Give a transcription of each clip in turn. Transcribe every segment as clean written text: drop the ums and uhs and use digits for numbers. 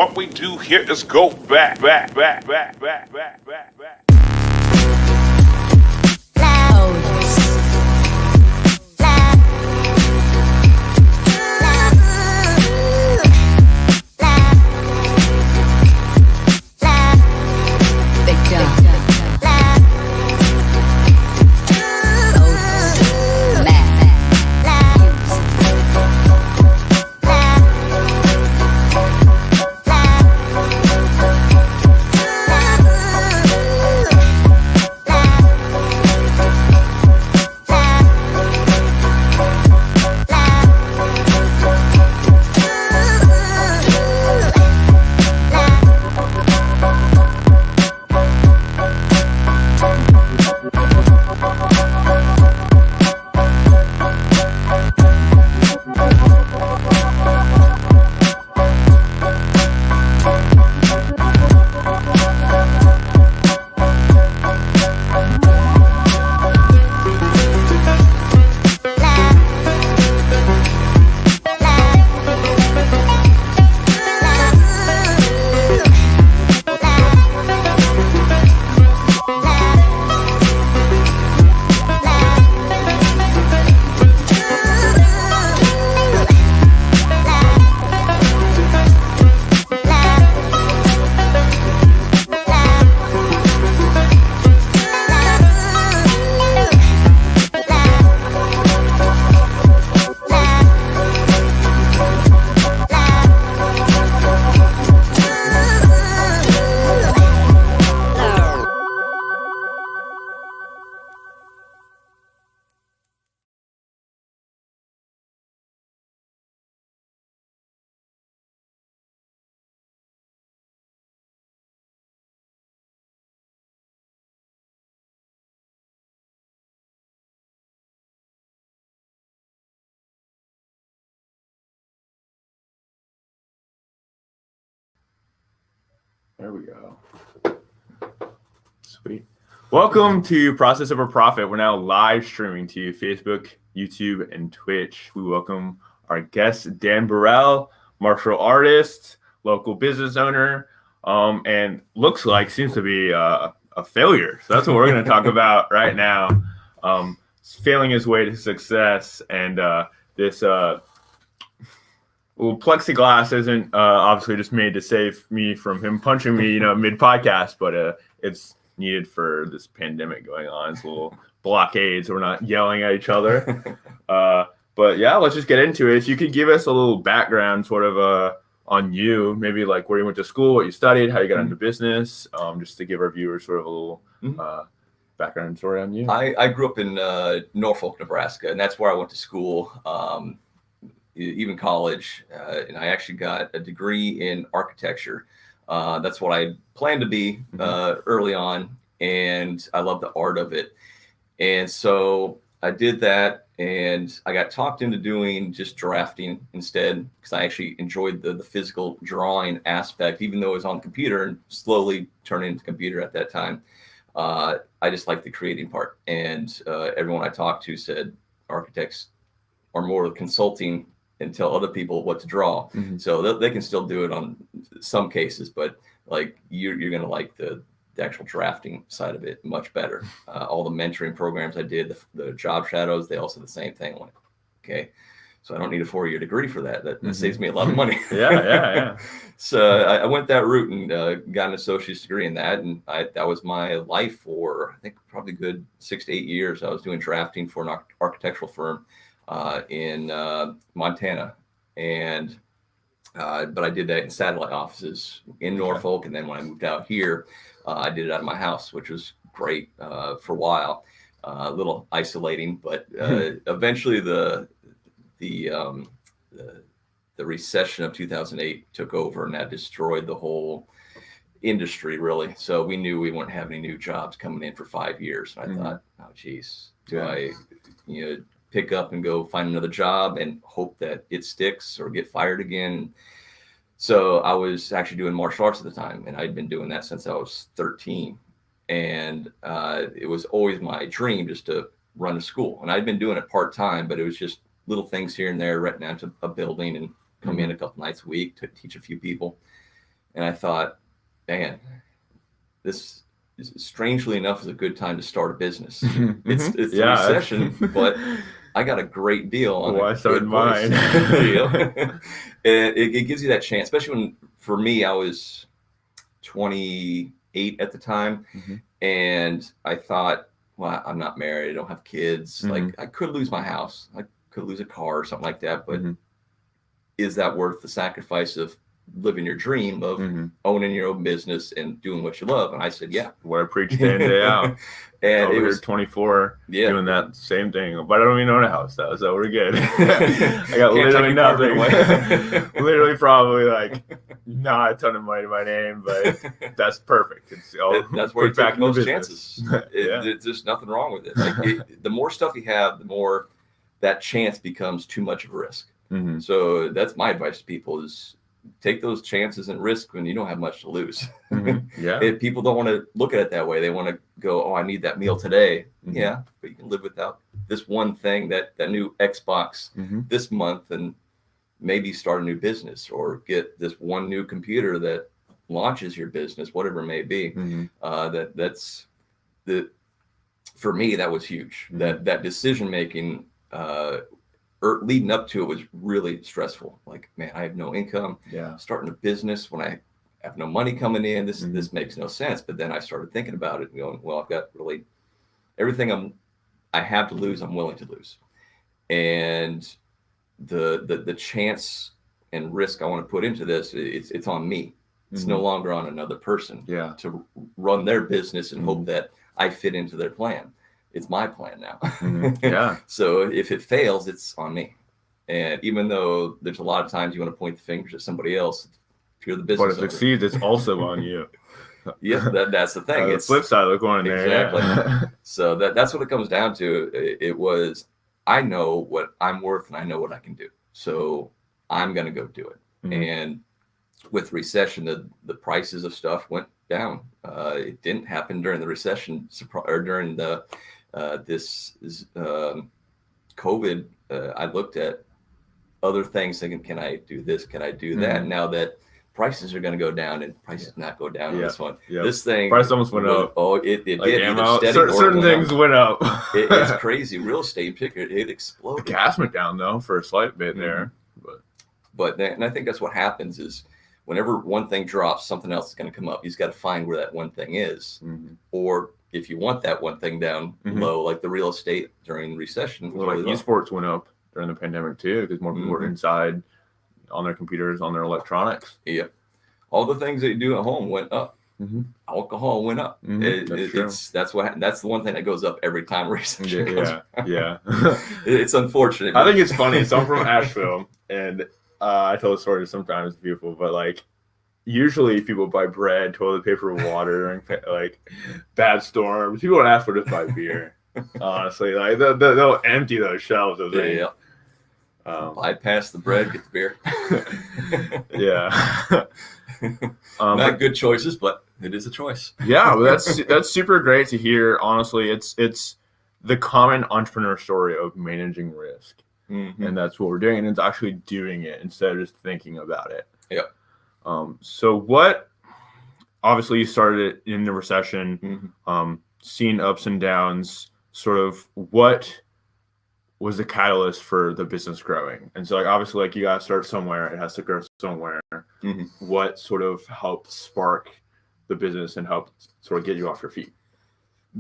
What we do here is go back. There we go. Sweet. Welcome to Process Over Profit. We're now live streaming to Facebook, YouTube, and Twitch. We welcome our guest, Dan Bourelle, martial artist, local business owner, and seems to be a failure. So that's what we're going to talk about right now. Failing his way to success, and this plexiglass isn't obviously just made to save me from him punching me, mid-podcast, but it's needed for this pandemic going on. It's a little blockade, so we're not yelling at each other. But yeah, let's just get into it. If you could give us a little background sort of on you, maybe like where you went to school, what you studied, how you got into business, just to give our viewers sort of a little background story on you. I grew up in Norfolk, Nebraska, and that's where I went to school. Even college, and I actually got a degree in architecture. That's what I planned to be early on, and I love the art of it. And so I did that, and I got talked into doing just drafting instead, because I actually enjoyed the physical drawing aspect, even though it was on the computer and slowly turned into computer at that time. I just liked the creating part, and everyone I talked to said architects are more consulting and tell other people what to draw. So they can still do it on some cases, but like you're going to like the actual drafting side of it much better. All the mentoring programs I did, the job shadows, they also the same thing. Like, okay, so I don't need a 4-year degree for that. That saves me a lot of money. Yeah. So I went that route and got an associate's degree in that. And that was my life for, I think, probably good 6 to 8 years. I was doing drafting for an architectural firm in Montana, and but I did that in satellite offices in Norfolk, and then when I moved out here, I did it out of my house, which was great for a while. A little isolating, but eventually the recession of 2008 took over, and that destroyed the whole industry, really. So we knew we wouldn't have any new jobs coming in for 5 years. And I thought, oh geez, do I pick up and go find another job and hope that it sticks or get fired again? So I was actually doing martial arts at the time, and I'd been doing that since I was 13. And it was always my dream just to run a school. And I'd been doing it part-time, but it was just little things here and there, renting out to a building and come in a couple nights a week to teach a few people. And I thought, man, this is, strangely enough, is a good time to start a business. It's the recession, but I got a great deal on Why a so good in place. mine? And it gives you that chance, especially when, for me, I was 28 at the time, and I thought, well, I'm not married, I don't have kids. Like, I could lose my house, I could lose a car or something like that, but is that worth the sacrifice of living your dream of owning your own business and doing what you love? And I said, yeah. What I preach day in, day out. And Over it here, was 24, doing that same thing. But I don't even own a house though, so we're good. I got literally nothing. Literally, probably like not a ton of money to my name, but that's perfect. It's all that's where you take back the most chances. There's nothing wrong with it. Like the more stuff you have, the more that chance becomes too much of a risk. So that's my advice to people: is take those chances and risk when you don't have much to lose. People don't want to look at it that way. They want to go, oh, I need that meal today. Yeah, but you can live without this one thing, that new Xbox this month, and maybe start a new business or get this one new computer that launches your business, whatever it may be. That's for me, that was huge. That decision making leading up to it was really stressful. Like, man, I have no income. Starting a business when I have no money coming in, this makes no sense. But then I started thinking about it and going, well, I've got really everything I have to lose, I'm willing to lose. And the chance and risk I want to put into this, it's on me. It's no longer on another person to run their business and hope that I fit into their plan. It's my plan now. So if it fails, it's on me. And even though there's a lot of times you want to point the fingers at somebody else, if you're the business but if it succeeds, it's also on you. That's the thing. It's flip side of the coin there. Exactly. So that's what it comes down to. It was, I know what I'm worth and I know what I can do. So I'm going to go do it. And with recession, the prices of stuff went down. It didn't happen during the recession or during the this COVID. I looked at other things thinking, can I do this? Can I do that? Now that prices are going to go down, and prices not go down on this one. This thing price almost went up. Oh, it like did. Ammo, certain things went up. It's crazy. Real estate, it exploded. Gas went down though for a slight bit there, but and I think that's what happens is whenever one thing drops, something else is going to come up. You just got to find where that one thing is, or if you want that one thing down low, like the real estate during recession. Well, like esports went up during the pandemic too, because more people were inside on their computers, on their electronics. All the things that you do at home went up. Alcohol went up. That's the one thing that goes up every time recession goes up. It's unfortunate. I think it's funny. So I'm from Asheville, and I tell the story sometimes to people, but like usually people buy bread, toilet paper, water during like bad storms. People don't ask for just buy beer. Honestly, like they'll empty those shelves of things. Bypass the bread, get the beer. Not good choices, but it is a choice. Well, that's super great to hear. Honestly, it's the common entrepreneur story of managing risk, and that's what we're doing. And it's actually doing it instead of just thinking about it. So what? Obviously, you started it in the recession, seeing ups and downs. Sort of what was the catalyst for the business growing? And so, like, obviously, like you got to start somewhere. It has to grow somewhere. What sort of helped spark the business and helped sort of get you off your feet?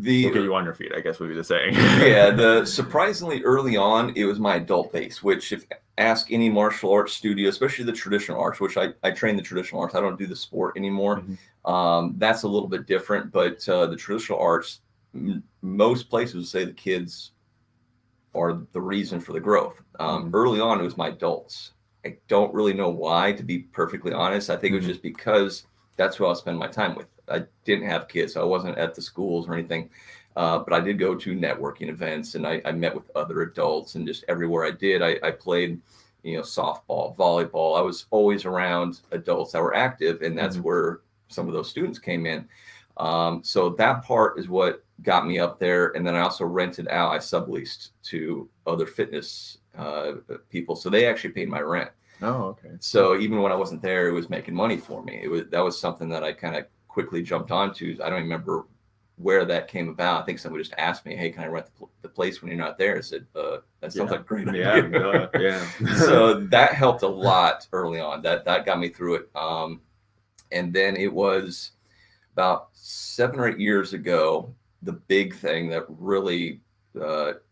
Get you on your feet, I guess would be the saying. The surprisingly early on, it was my adult base, which if ask any martial arts studio, especially the traditional arts, which I train the traditional arts. I don't do the sport anymore. That's a little bit different, but the traditional arts, most places would say the kids are the reason for the growth. Early on, it was my adults. I don't really know why, to be perfectly honest. I think it was just because that's who I'll spend my time with. I didn't have kids, so I wasn't at the schools or anything. But I did go to networking events, and I met with other adults, and just everywhere I did, I played, softball, volleyball. I was always around adults that were active, and that's where some of those students came in. So that part is what got me up there. And then I also rented out, I subleased to other fitness people. So they actually paid my rent. Oh, okay. So even when I wasn't there, it was making money for me. That was something that I kind of quickly jumped onto. I don't even remember where that came about. I think somebody just asked me, "Hey, can I rent the place when you're not there?" I said, "That sounds like a great idea." Yeah. So that helped a lot early on. That got me through it. And then it was about 7 or 8 years ago, the big thing that really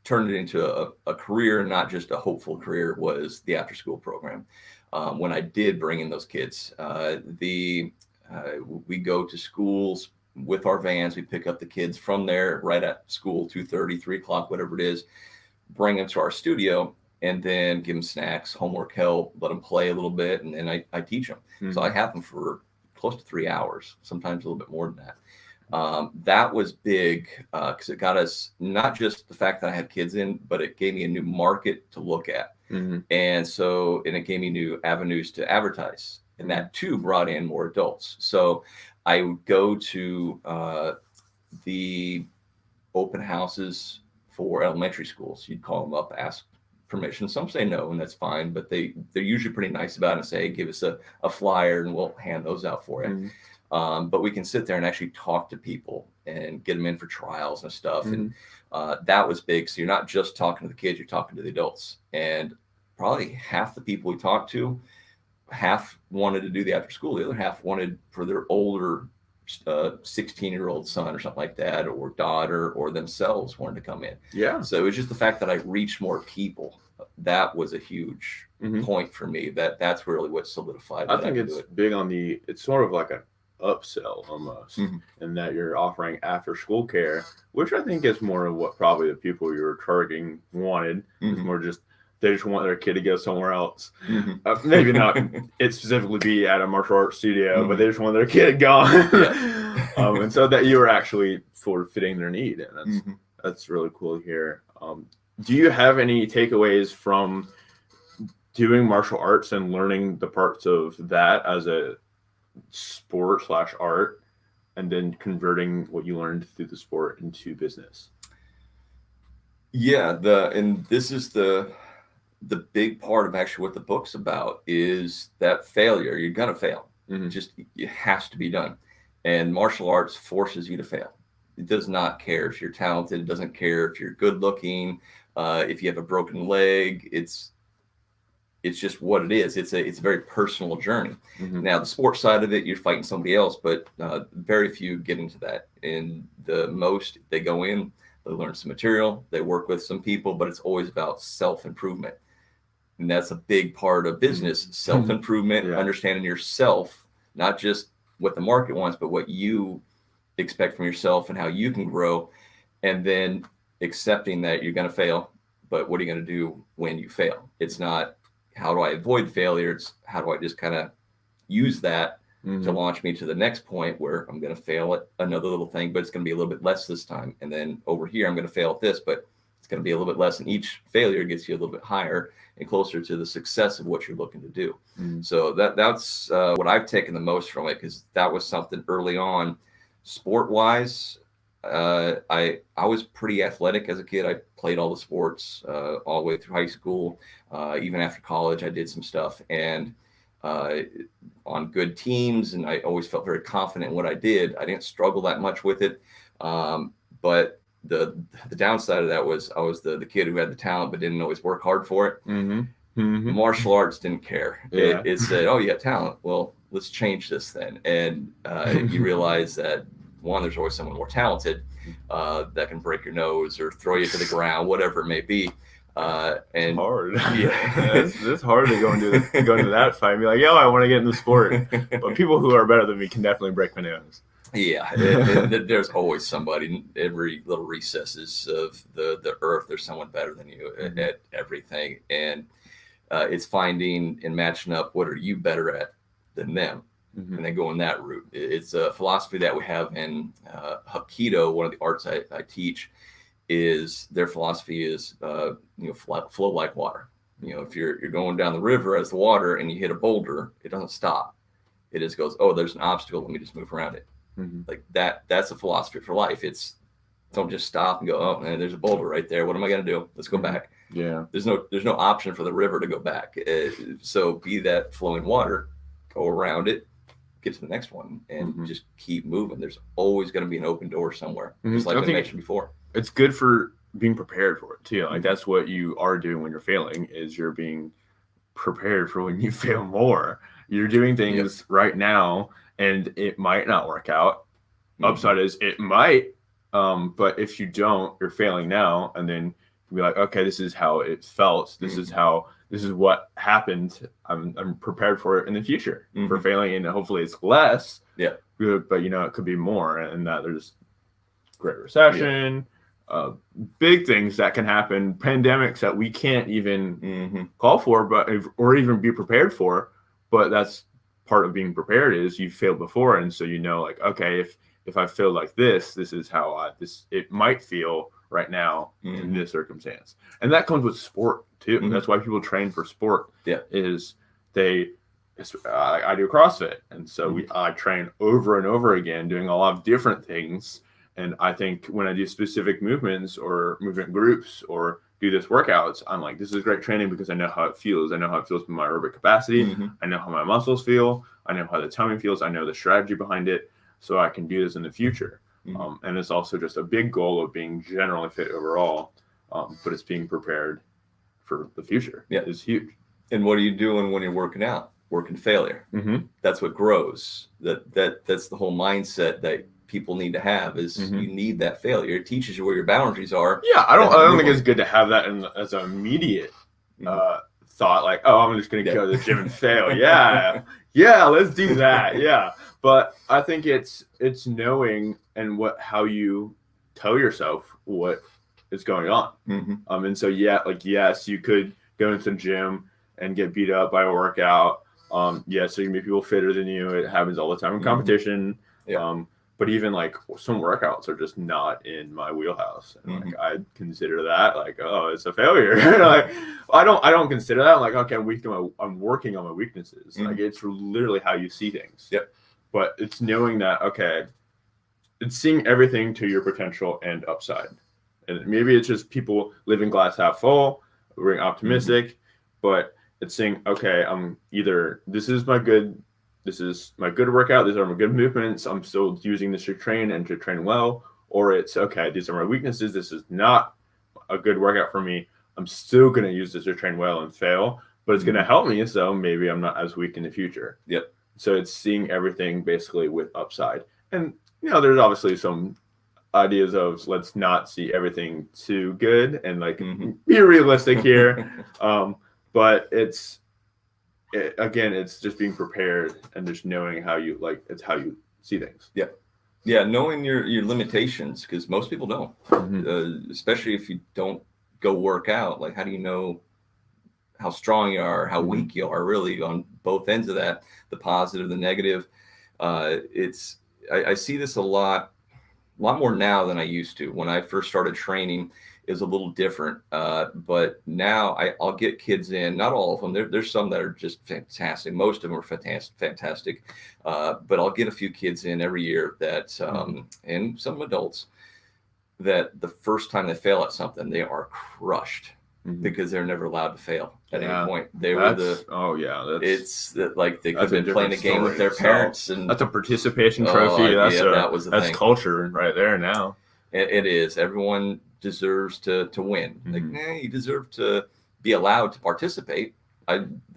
turned it into a career, not just a hopeful career, was the after school program. When I did bring in those kids, we go to schools with our vans. We pick up the kids from there right at school, 2:30, 3 o'clock, whatever it is, bring them to our studio, and then give them snacks, homework help, let them play a little bit, and then I teach them. Mm-hmm. So I have them for close to 3 hours, sometimes a little bit more than that. That was big because it got us not just the fact that I had kids in, but it gave me a new market to look at. Mm-hmm. And it gave me new avenues to advertise. And that too brought in more adults. So I would go to the open houses for elementary schools. You'd call them up, ask permission. Some say no, and that's fine, but they're usually pretty nice about it and say, hey, give us a flyer and we'll hand those out for you. Mm-hmm. But we can sit there and actually talk to people and get them in for trials and stuff. Mm-hmm. And that was big. So you're not just talking to the kids, you're talking to the adults. And probably half the people we talked to, half wanted to do the after school. The other half wanted for their older 16-year-old son or something like that, or daughter, or themselves wanted to come in. Yeah. So it was just the fact that I reached more people. That was a huge point for me. That's really what solidified. I think it's big on it's sort of like an upsell almost, in that you're offering after school care, which I think is more of what probably the people you were targeting wanted. It's more just, they just want their kid to go somewhere else. Maybe not it specifically be at a martial arts studio, but they just want their kid gone. And so that you were actually sort of fitting their need. And that's really cool to hear. Do you have any takeaways from doing martial arts and learning the parts of that as a sport / art, and then converting what you learned through the sport into business? Yeah. And this is the big part of actually what the book's about, is that failure. You're going to fail. Just, it has to be done. And martial arts forces you to fail. It does not care if you're talented. It doesn't care if you're good looking. If you have a broken leg, it's just what it is. It's a very personal journey. Now, the sports side of it, you're fighting somebody else, but very few get into that. And the most, they go in, they learn some material, they work with some people, but it's always about self-improvement. And that's a big part of business, self-improvement, understanding yourself, not just what the market wants, but what you expect from yourself and how you can grow. And then accepting that you're going to fail, but what are you going to do when you fail? It's not, how do I avoid failure? It's, how do I just kind of use that to launch me to the next point where I'm going to fail at another little thing, but it's going to be a little bit less this time. And then over here, I'm going to fail at this, but it's going to be a little bit less. And each failure gets you a little bit higher and closer to the success of what you're looking to do. So that's what I've taken the most from it, because that was something early on, sport wise. I was pretty athletic as a kid. I played all the sports all the way through high school. Even after college, I did some stuff, and on good teams, and I always felt very confident in what I did. I didn't struggle that much with it. But the downside of that was I was the kid who had the talent but didn't always work hard for it. Martial arts didn't care. It said, oh, you got talent. Well, let's change this then. And you realize that, one, there's always someone more talented that can break your nose or throw you to the ground, whatever it may be. And it's hard. It's hard to go into that fight and be like, yo, I want to get in the sport. But people who are better than me can definitely break my nose. Yeah, there's always somebody in every little recesses of the earth. There's someone better than you at everything. And it's finding and matching up, what are you better at than them? And then going that route. It's a philosophy that we have in Hapkido, one of the arts I teach. Is their philosophy is flow like water. If you're going down the river as the water and you hit a boulder, it doesn't stop. It just goes, oh, there's an obstacle, let me just move around it. Like that's a philosophy for life. It's Don't just stop and go, oh man, there's a boulder right there. What am I going to do? Let's go back. Yeah. There's no option for the river to go back. So be that flowing water, go around it, get to the next one, and just keep moving. There's always going to be an open door somewhere, just like I mentioned before. It's good for being prepared for it too. Like that's what you are doing when you're failing, is you're being prepared for when you fail more. You're doing things right now, and it might not work out. Upside is it might, but if you don't, you're failing now, and then you'll be like, okay, this is how it felt. This is what happened. I'm prepared for it in the future for failing, and hopefully it's less. Yeah. But it could be more, and that there's Great Recession, big things that can happen, pandemics that we can't even call for, or even be prepared for. But that's part of being prepared, is you failed before, and so like, okay, if I feel like this is how it might feel right now in this circumstance. And that comes with sport too. That's why people train for sport. I do CrossFit, and so I train over and over again, doing a lot of different things. And I think when I do specific movements or movement groups or do this workouts, I'm like, this is great training because I know how it feels. I know how it feels with my aerobic capacity. I know how my muscles feel. I know how the tummy feels. I know the strategy behind it, so I can do this in the future. And it's also just a big goal of being generally fit overall, but it's being prepared for the future. Is huge. And what are you doing when you're working out? Working failure. That's what grows. That's the whole mindset that people need to have, is you need that failure. It teaches you where your boundaries are. I don't think it's good to have that as an immediate thought, like, oh, I'm just going to go to the gym and fail. Let's do that. But I think it's knowing and how you tell yourself what is going on. And so yes, you could go into the gym and get beat up by a workout. So you can make people fitter than you. It happens all the time in competition. But even like some workouts are just not in my wheelhouse, and like I consider that like, oh, it's a failure. Like I don't consider that. I'm like, okay, I'm working on my weaknesses. Like it's literally how you see things. But it's knowing that, okay, it's seeing everything to your potential and upside. And maybe it's just people living glass half full, being optimistic, but it's saying, okay, this is my good workout. These are my good movements. I'm still using this to train and to train well. Or it's, okay, these are my weaknesses. This is not a good workout for me. I'm still going to use this to train well and fail, but it's going to help me. So maybe I'm not as weak in the future. So it's seeing everything basically with upside. And, there's obviously some ideas of let's not see everything too good and like be realistic here. But it's just being prepared and just knowing how you it's how you see things. Knowing your limitations, because most people don't, especially if you don't go work out. Like, how do you know how strong you are, how weak you are, really, on both ends of that, the positive, the negative? I see this a lot more now than I used to. When I first started training, it was a little different. But now I'll get kids in, not all of them. There's some that are just fantastic. Most of them are fantastic. But I'll get a few kids in every year that, and some adults, that the first time they fail at something, they are crushed because they're never allowed to fail at any point. It's like they could have been playing a game with their parents, and that's a participation trophy. That's culture right there now. It is. Everyone deserves to win. Like, you deserve to be allowed to participate.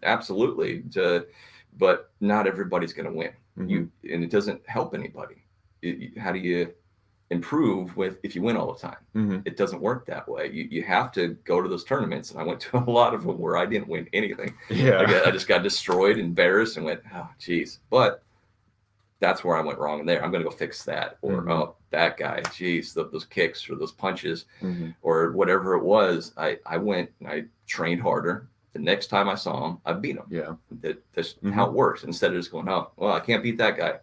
Absolutely. But not everybody's going to win. And it doesn't help anybody. How do you improve if you win all the time? It doesn't work that way. You have to go to those tournaments, and I went to a lot of them where I didn't win anything. I just got destroyed, embarrassed, and went, oh geez. But that's where I went wrong there. I'm going to go fix that. Or oh, that guy, geez, those kicks or those punches or whatever it was. I went and I trained harder. The next time I saw him, I beat him. That's how it works. Instead of just going, oh, well, I can't beat that guy.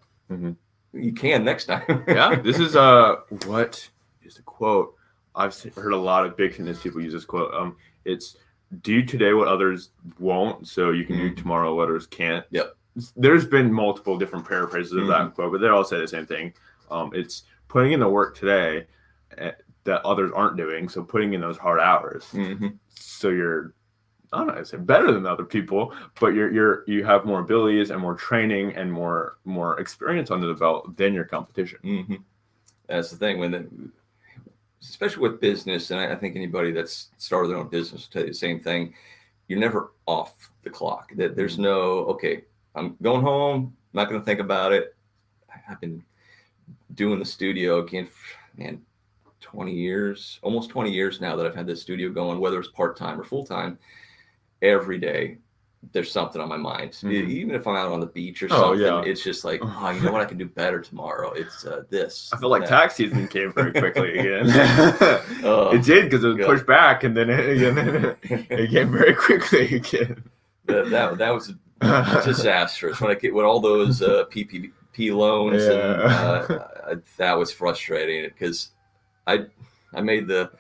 You can next time. This is what is the quote? I've heard a lot of big fitness people use this quote. It's do today what others won't, so you can do tomorrow what others can't. There's been multiple different paraphrases of that quote, but they all say the same thing. It's putting in the work today that others aren't doing. So putting in those hard hours. Mm-hmm. So you're, I don't know, I say better than other people, but you have more abilities and more training and more experience under the belt than your competition. Mm-hmm. That's the thing especially with business, and I think anybody that's started their own business will tell you the same thing. You're never off the clock. That there's no, okay, I'm going home, not going to think about it. I've been doing the studio again, man, 20 years, almost 20 years now that I've had this studio going, whether it's part-time or full-time. Every day there's something on my mind. Even if I'm out on the beach or something, it's just like, oh, you know what, I can do better tomorrow. It's this. I feel like tax season came very quickly again. It did, because it was pushed back, and then it came very quickly again. That was disastrous when all those PPP loans, and that was frustrating because I made the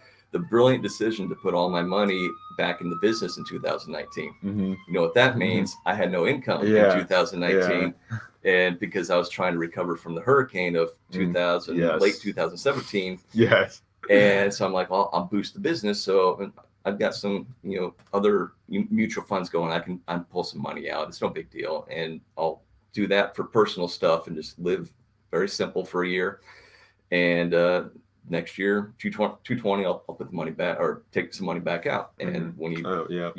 brilliant decision to put all my money back in the business in 2019. You know what that means? I had no income in 2019, and because I was trying to recover from the hurricane of 2000, late 2017. Yes. And so I'm like, well, I'll boost the business. So I've got some, other mutual funds going. I can pull some money out. It's no big deal, and I'll do that for personal stuff and just live very simple for a year. And next year, 220, I'll put the money back or take some money back out. And when you can't,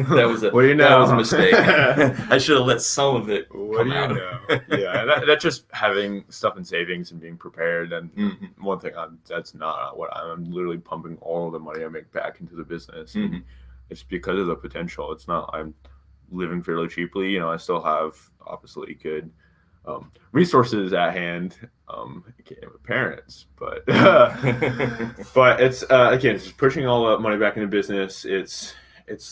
that was a mistake. I should have let some of it come out. Yeah, that's just having stuff in savings and being prepared. And one thing, that's not what I'm literally pumping all of the money I make back into the business. It's because of the potential. It's not I'm living fairly cheaply. I still have obviously good resources at hand. With parents, but it's again, it's just pushing all the money back into business. It's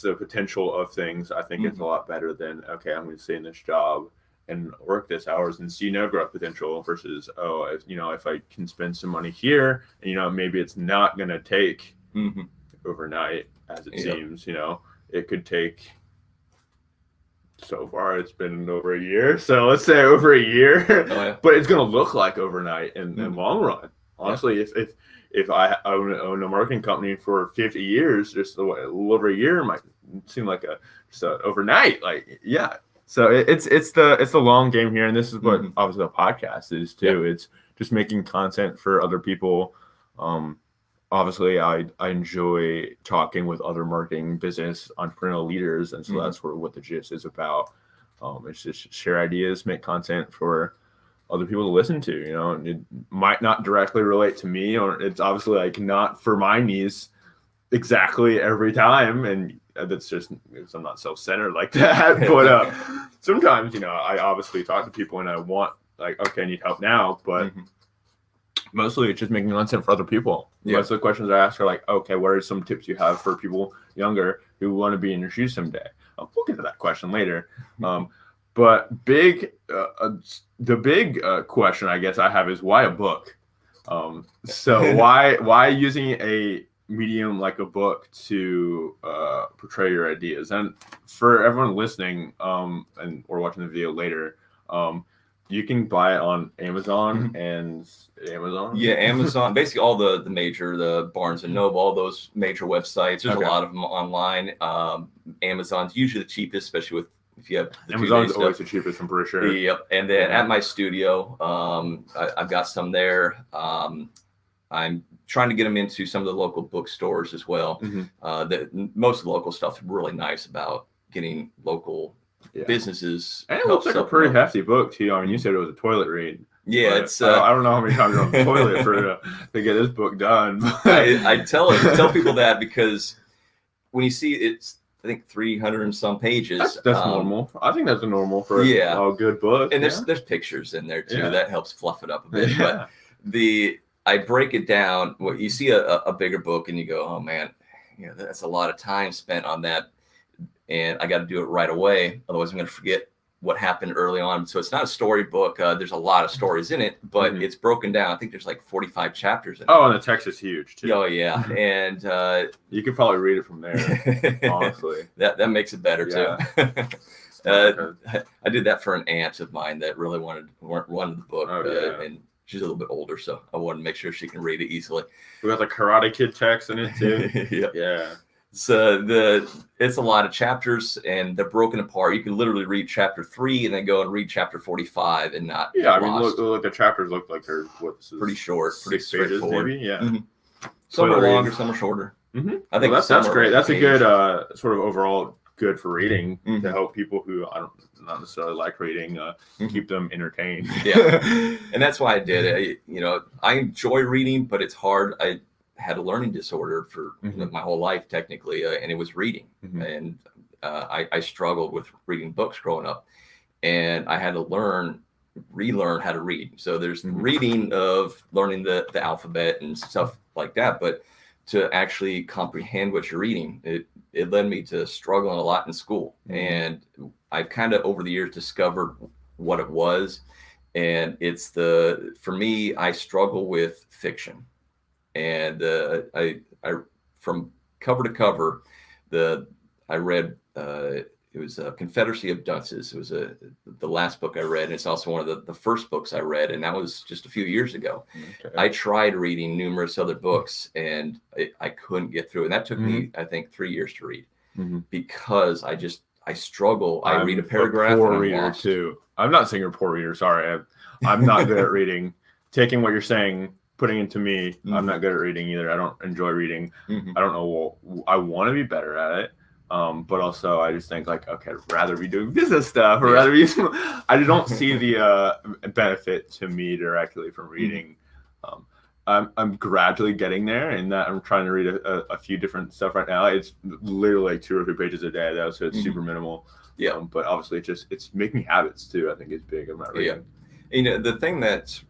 the potential of things. I think it's a lot better than, okay, I'm going to stay in this job and work this hours and see no growth potential versus, if I can spend some money here and maybe it's not going to take overnight as it seems. It could take. So far, it's been over a year. So let's say over a year, but it's going to look like overnight in the long run. Honestly, if I own a marketing company for 50 years, just a little over a year might seem like just overnight. So it's the long game here, and this is what obviously the podcast is too. It's just making content for other people. Obviously, I enjoy talking with other marketing, business, entrepreneurial leaders, and so that's what the gist is about. It's just share ideas, make content for other people to listen to. It might not directly relate to me, or it's obviously not for my needs exactly every time, and that's just because I'm not self-centered like that. But sometimes, I obviously talk to people and I want okay, I need help now, but. Mostly it's just making content for other people. Most of the questions I ask are like, okay, what are some tips you have for people younger who want to be in your shoes someday? We'll get to that question later. But the big question I guess I have is why a book? So why using a medium like a book to portray your ideas? And for everyone listening and or watching the video later, you can buy it on Amazon and Amazon. Yeah, Amazon. Basically, all the major, the Barnes and Noble, all those major websites. There's a lot of them online. Amazon's usually the cheapest, especially if you have. Amazon's always the cheapest, I'm pretty sure. Yep. And then at my studio, I've got some there. I'm trying to get them into some of the local bookstores as well. Most of the local stuff is really nice about getting local. Businesses, and it looks like a pretty hefty book too. I mean, you said it was a toilet read. Yeah, it's. I don't know how many times you're on the toilet to get this book done. I tell people that because when you see it's, I think 300 and some pages. That's normal. I think that's normal for a good book. And there's pictures in there too that helps fluff it up a bit. But I break it down. Well, you see a bigger book and you go, oh man, that's a lot of time spent on that. And I got to do it right away. Otherwise, I'm going to forget what happened early on. So it's not a storybook. There's a lot of stories in it, but it's broken down. I think there's like 45 chapters in it. Oh, and the text is huge too. Oh, yeah. And you could probably read it from there, honestly. That makes it better too. I did that for an aunt of mine that really wanted the book. And she's a little bit older, so I wanted to make sure she can read it easily. We got the Karate Kid text in it too. Yeah. So it's a lot of chapters, and they're broken apart. You can literally read chapter 3 and then go and read chapter 45 and not Yeah, I get mean, lost. look, the chapters look like they're Pretty short, pretty 6 pages straightforward. maybe. Yeah. Mm-hmm. Some are longer, some are shorter. Mm-hmm. I think that's great. That's a good sort of overall good for reading to help people who not necessarily like reading, keep them entertained. Yeah, and that's why I did it. I enjoy reading, but it's hard. I had a learning disorder for my whole life, technically, and it was reading. And I struggled with reading books growing up, and I had to relearn how to read. So there's reading of learning the alphabet and stuff like that, but to actually comprehend what you're reading, it led me to struggling a lot in school. And I've kind of over the years discovered what it was. And for me, I struggle with fiction. And I from cover to cover, I read it was a Confederacy of Dunces. It was the last book I read, and it's also one of the first books I read, and that was just a few years ago. Okay. I tried reading numerous other books, and I couldn't get through, and that took me, I think, 3 years to read because I struggle. I read a paragraph. Poor reader too. I'm not saying you're a poor reader. Sorry, I'm not good at reading. Taking what you're saying, putting it to me, I'm not good at reading either. I don't enjoy reading. I don't know. I want to be better at it. But also I just think like, okay, I'd rather be doing business stuff or rather be, I don't see the benefit to me directly from reading. I'm gradually getting there in that I'm trying to read a few different stuff right now. It's literally like 2 or 3 pages a day though. So it's super minimal. Yeah. But obviously it's making habits too. I think is big. I'm not reading. Yeah. The thing that's,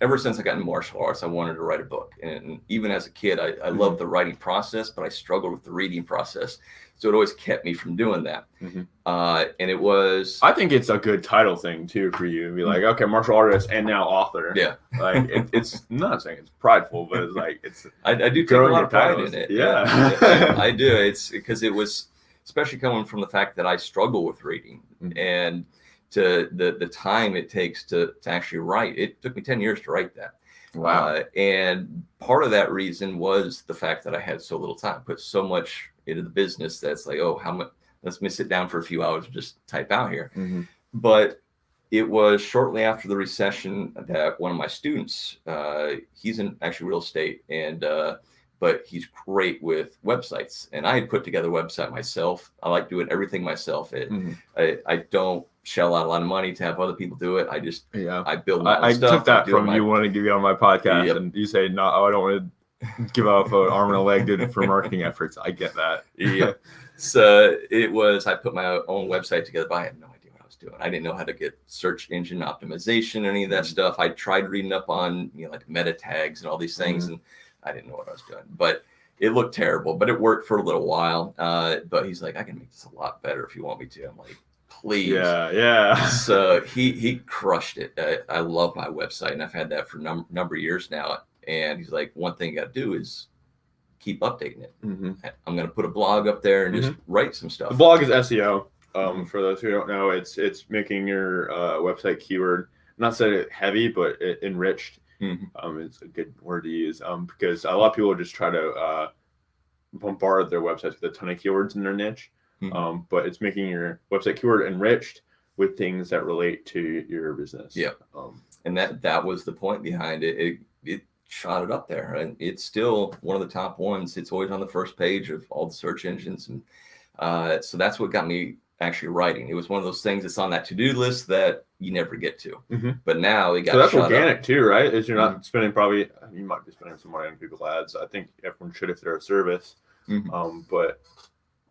ever since I got into martial arts, I wanted to write a book. And even as a kid, I loved the writing process, but I struggled with the reading process. So it always kept me from doing that. And it was... I think it's a good title thing, too, for you. Be like, okay, martial artist and now author. Yeah. Like, it's I'm not saying it's prideful, but it's like... I do take a lot of pride in it. Yeah. I do. It's because it was... Especially coming from the fact that I struggle with reading. And... to the time it takes to actually write. It took me 10 years to write that. Wow. And part of that reason was the fact that I had so little time, put so much into the business that's like, oh, how much, let me sit down for a few hours and just type out here. But it was shortly after the recession that one of my students, he's in actually real estate, and but he's great with websites. And I had put together a website myself. I like doing everything myself. I don't shell out a lot of money to have other people do it. I just, I build my own stuff. I took that from you wanting to be on my podcast and you say, no, I don't want to give off an arm and a leg for marketing efforts. I get that. So I put my own website together, but I had no idea what I was doing. I didn't know how to get search engine optimization, any of that stuff. I tried reading up on, like meta tags and all these things, and I didn't know what I was doing, but it looked terrible, but it worked for a little while. But he's like, I can make this a lot better if you want me to. I'm like, please. Yeah. So he crushed it. I love my website, and I've had that for a number of years now. And he's like, one thing you got to do is keep updating it. I'm going to put a blog up there and just write some stuff. The blog is SEO. For those who don't know, it's making your website keyword, not so heavy, but enriched. It's a good word to use because a lot of people just try to bombard their websites with a ton of keywords in their niche. But it's making your website keyword enriched with things that relate to your business. And that was the point behind it. It shot it up there, and it's still one of the top ones. It's always on the first page of all the search engines, and so that's what got me actually writing. It was one of those things that's on that to-do list that you never get to. But now it got. So that's organic too, right? Is you're not spending you might be spending some money on Google Ads. I think everyone should if they're a service. But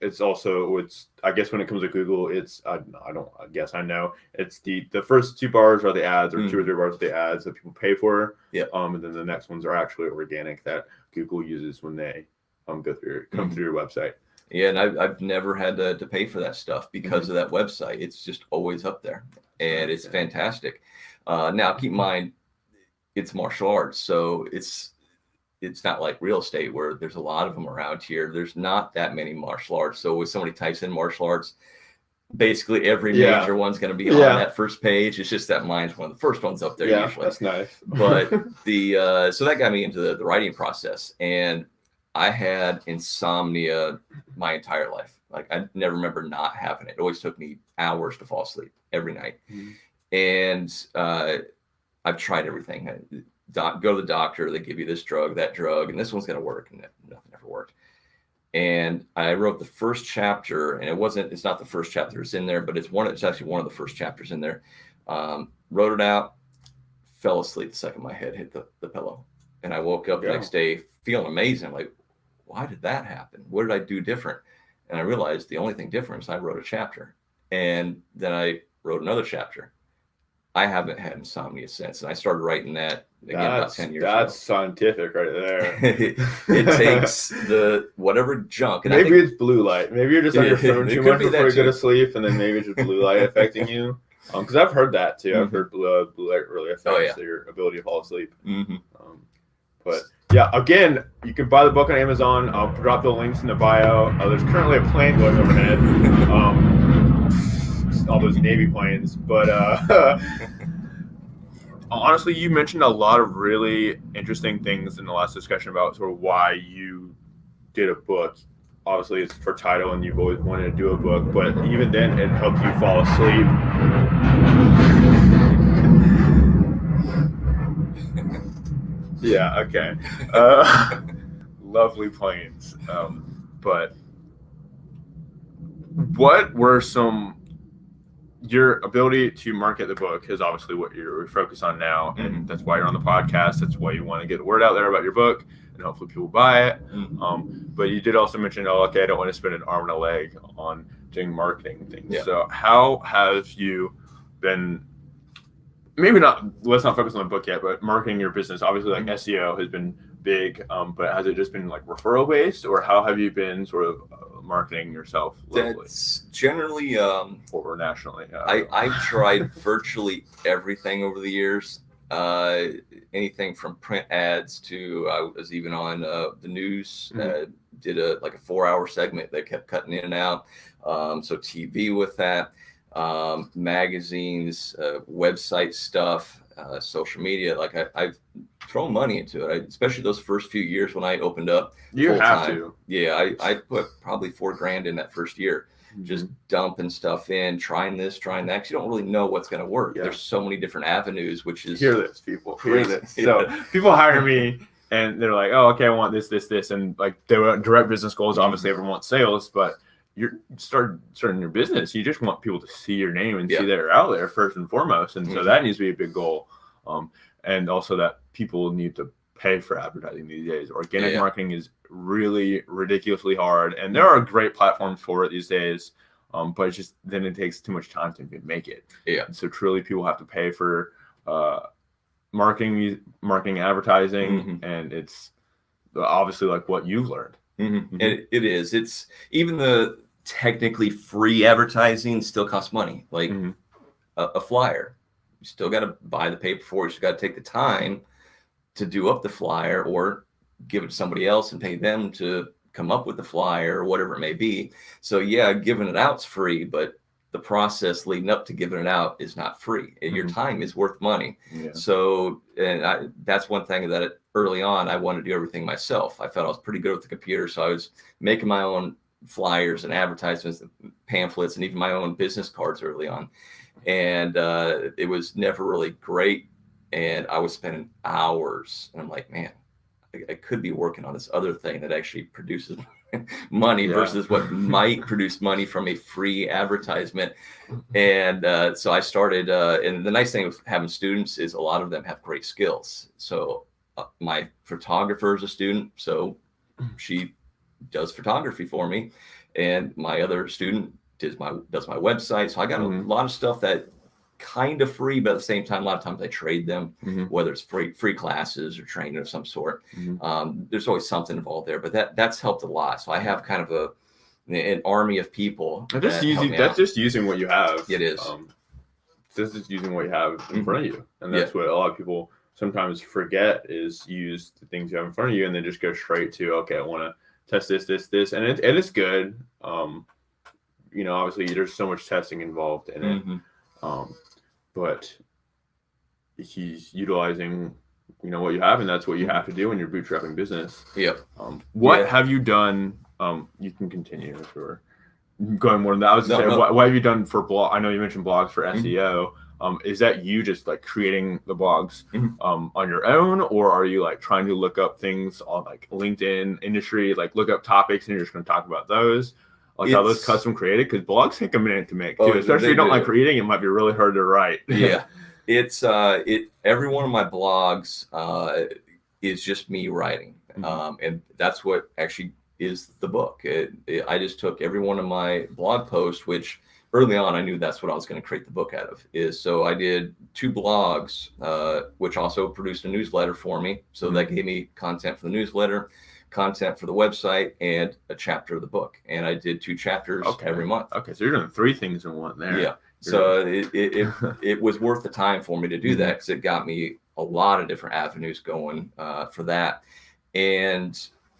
it's also I guess when it comes to Google, it's I know it's the first 2 bars are the ads, or 2 or 3 bars are the ads that people pay for. And then the next ones are actually organic that Google uses when they come through your website. Yeah, and I've never had to pay for that stuff because of that website. It's just always up there, and it's fantastic. Now, keep in mind, it's martial arts, so it's not like real estate where there's a lot of them around here. There's not that many martial arts. So when somebody types in martial arts, basically every major one's going to be on that first page. It's just that mine's one of the first ones up there usually. That's nice. But so that got me into the writing process, and I had insomnia my entire life. Like I never remember not having it. It always took me hours to fall asleep every night. And I've tried everything. Go to the doctor, they give you this drug, that drug, and this one's going to work, and nothing ever worked. And I wrote the first chapter, and it's not the first chapter that's in there, but it's actually one of the first chapters in there. Wrote it out, fell asleep the second my head hit the pillow. And I woke up the next day feeling amazing. Like, why did that happen? What did I do different? And I realized the only thing different is I wrote a chapter. And then I wrote another chapter. I haven't had insomnia since. And I started writing that again about 10 years ago. That's scientific right there. It takes the whatever junk. And maybe it's blue light. Maybe you're just on your phone too much before you go to sleep, and then maybe it's just blue light affecting you. Because I've heard that too. I've heard blue light really affects your ability to fall asleep. But yeah, again, you can buy the book on Amazon. I'll drop the links in the bio. There's currently a plane going overhead. All those Navy planes. But honestly, you mentioned a lot of really interesting things in the last discussion about sort of why you did a book. Obviously, it's for title, and you've always wanted to do a book. But even then, it helped you fall asleep. Yeah, okay. Lovely planes. But what were your ability to market the book is obviously what you're focused on now, and that's why you're on the podcast. That's why you want to get the word out there about your book, and hopefully people buy it. But you did also mention, I don't want to spend an arm and a leg on doing marketing things. Yeah. So how have you been, maybe not, let's not focus on the book yet, but marketing your business? Obviously, like SEO has been big, but has it just been like referral based, or how have you been sort of marketing yourself locally? That's generally or nationally. I've tried virtually everything over the years. Anything from print ads to I was even on the news. Did a 4-hour segment that kept cutting in and out. So TV with that, magazines, website stuff, social media. Like I've thrown money into it, especially those first few years when I opened up. You have to. Yeah, I put probably $4,000 in that first year, just dumping stuff in, trying this, trying that. 'Cause you don't really know what's going to work. Yeah. There's so many different avenues, which is hear this, people. Hear this. So people hire me, and they're like, "Oh, okay, I want this, and like their direct business goals. Obviously, everyone wants sales, but you're starting your business. You just want people to see your name and see that you're out there first and foremost, and so that needs to be a big goal. And also that people need to pay for advertising these days. Organic marketing is really ridiculously hard, and there are great platforms for it these days. But it's just then it takes too much time to make it. Yeah. And so truly, people have to pay for marketing, advertising, and it's obviously like what you've learned. It is. It's even the technically free advertising still costs money. Like a flyer, you still got to buy the paper for it. You still got to take the time to do up the flyer, or give it to somebody else and pay them to come up with the flyer or whatever it may be. So yeah, giving it out's free, but the process leading up to giving it out is not free. And your time is worth money. Yeah. So, and that's one thing that early on, I wanted to do everything myself. I felt I was pretty good with the computer. So I was making my own flyers and advertisements, and pamphlets, and even my own business cards early on. And it was never really great. And I was spending hours, and I'm like, man, I could be working on this other thing that actually produces money versus what might produce money from a free advertisement. And so I started, and the nice thing with having students is a lot of them have great skills. So my photographer is a student, so she does photography for me. And my other student does my website. So I got a lot of stuff that kind of free, but at the same time, a lot of times I trade them, whether it's free classes or training of some sort. There's always something involved there, but that's helped a lot. So I have kind of an army of people. That's just using what you have. It is. This is using what you have in front of you, and that's what a lot of people sometimes forget, is use the things you have in front of you, and then just go straight to, okay, I want to test this, and it's good. obviously there's so much testing involved in it. But he's utilizing, what you have, and that's what you have to do when you're bootstrapping business. Yep. What have you done? You can continue if you're going more than that. I was going to say, what have you done for blog? I know you mentioned blogs for SEO. Is that you just like creating the blogs on your own, or are you like trying to look up things on like LinkedIn industry, like look up topics and you're just going to talk about those? Like how those custom created? Because blogs take a minute to make too, especially if you don't like reading. It might be really hard to write. Yeah, it's every one of my blogs is just me writing, and that's what actually is the book. I just took every one of my blog posts, which early on I knew that's what I was going to create the book out of. So I did 2 blogs, which also produced a newsletter for me. So that gave me content for the newsletter, content for the website, and a chapter of the book. And I did 2 chapters every month. Okay, so you're doing 3 things in one there. Yeah. So it was worth the time for me to do that, because it got me a lot of different avenues going for that. And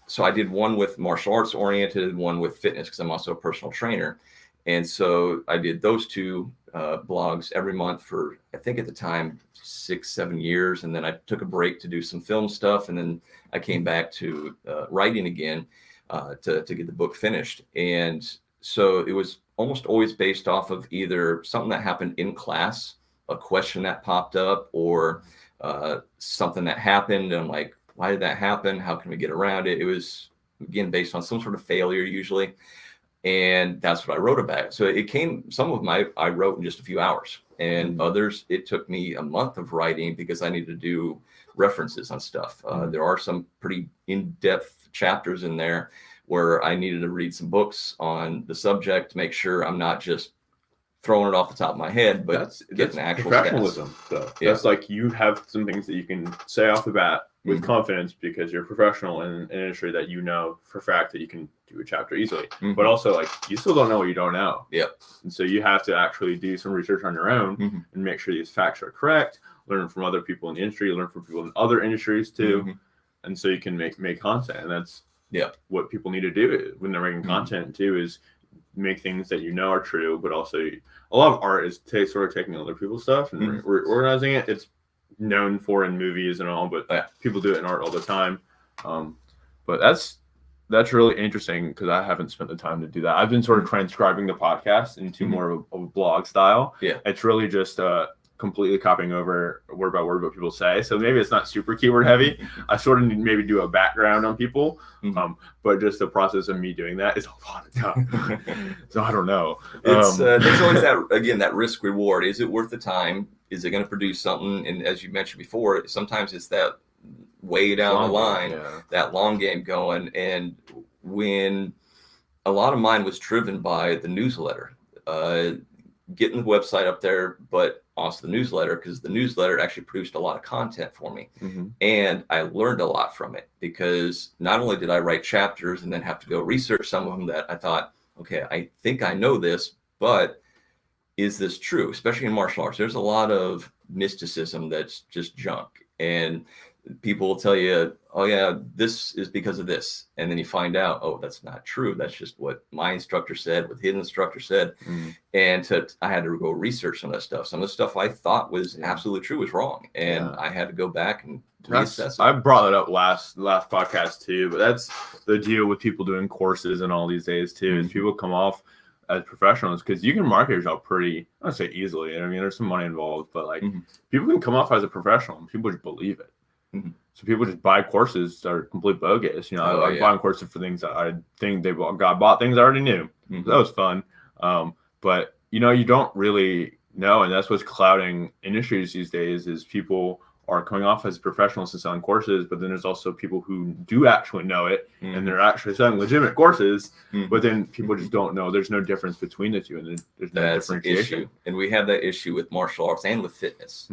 so I did one with martial arts oriented, one with fitness, because I'm also a personal trainer. And so I did those 2 blogs every month for, I think at the time, 6-7 years. And then I took a break to do some film stuff. And then I came back to writing again to get the book finished. And so it was almost always based off of either something that happened in class, a question that popped up, or something that happened. And I'm like, why did that happen? How can we get around it? It was, again, based on some sort of failure usually. And that's what I wrote about. So some of them I wrote in just a few hours, and others, it took me a month of writing because I needed to do references on stuff. There are some pretty in-depth chapters in there where I needed to read some books on the subject to make sure I'm not just throwing it off the top of my head, but getting actual professionalism. So that's like, you have some things that you can say off the bat with confidence because you're professional in an industry that for a fact that you can do a chapter easily. But also, like, you still don't know what you don't know. Yep. And so you have to actually do some research on your own and make sure these facts are correct, learn from other people in the industry, learn from people in other industries too. And so you can make content. And that's what people need to do when they're making content too, is make things that are true, but also a lot of art is sort of taking other people's stuff and reorganizing it. It's known for in movies and all, but people do it in art all the time. But that's really interesting because I haven't spent the time to do that. I've been sort of transcribing the podcast into more of a blog style. Yeah, it's really just completely copying over word by word what people say. So maybe it's not super keyword heavy. I sort of need maybe do a background on people, but just the process of me doing that is a lot of time. So I don't know. It's there's always that risk reward. Is it worth the time? Is it going to produce something? And as you mentioned before, sometimes it's that way down the line, that long game going. And when a lot of mine was driven by the newsletter, getting the website up there, but also the newsletter, because the newsletter actually produced a lot of content for me. And I learned a lot from it, because not only did I write chapters and then have to go research some of them that I thought, okay, I think I know this, but is this true? Especially in martial arts, there's a lot of mysticism that's just junk. And people will tell you, oh yeah, this is because of this. And then you find out, oh, that's not true. That's just what my instructor said, what his instructor said. And I had to go research some of that stuff. Some of the stuff I thought was absolutely true was wrong. And I had to go back and reassess it. I brought that up last podcast too, but that's the deal with people doing courses and all these days too, is people come off as professionals, because you can market yourself pretty, I don't say easily. I mean, there's some money involved, but like people can come off as a professional and people just believe it. So people just buy courses that are complete bogus. I like buying courses for things that I think they bought things I already knew. That was fun. But you don't really know, and that's what's clouding industries these days, is people are coming off as professionals and selling courses, but then there's also people who do actually know it and they're actually selling legitimate courses, but then people just don't know. There's no difference between the two, and there's no differentiation. Issue. And we have that issue with martial arts and with fitness.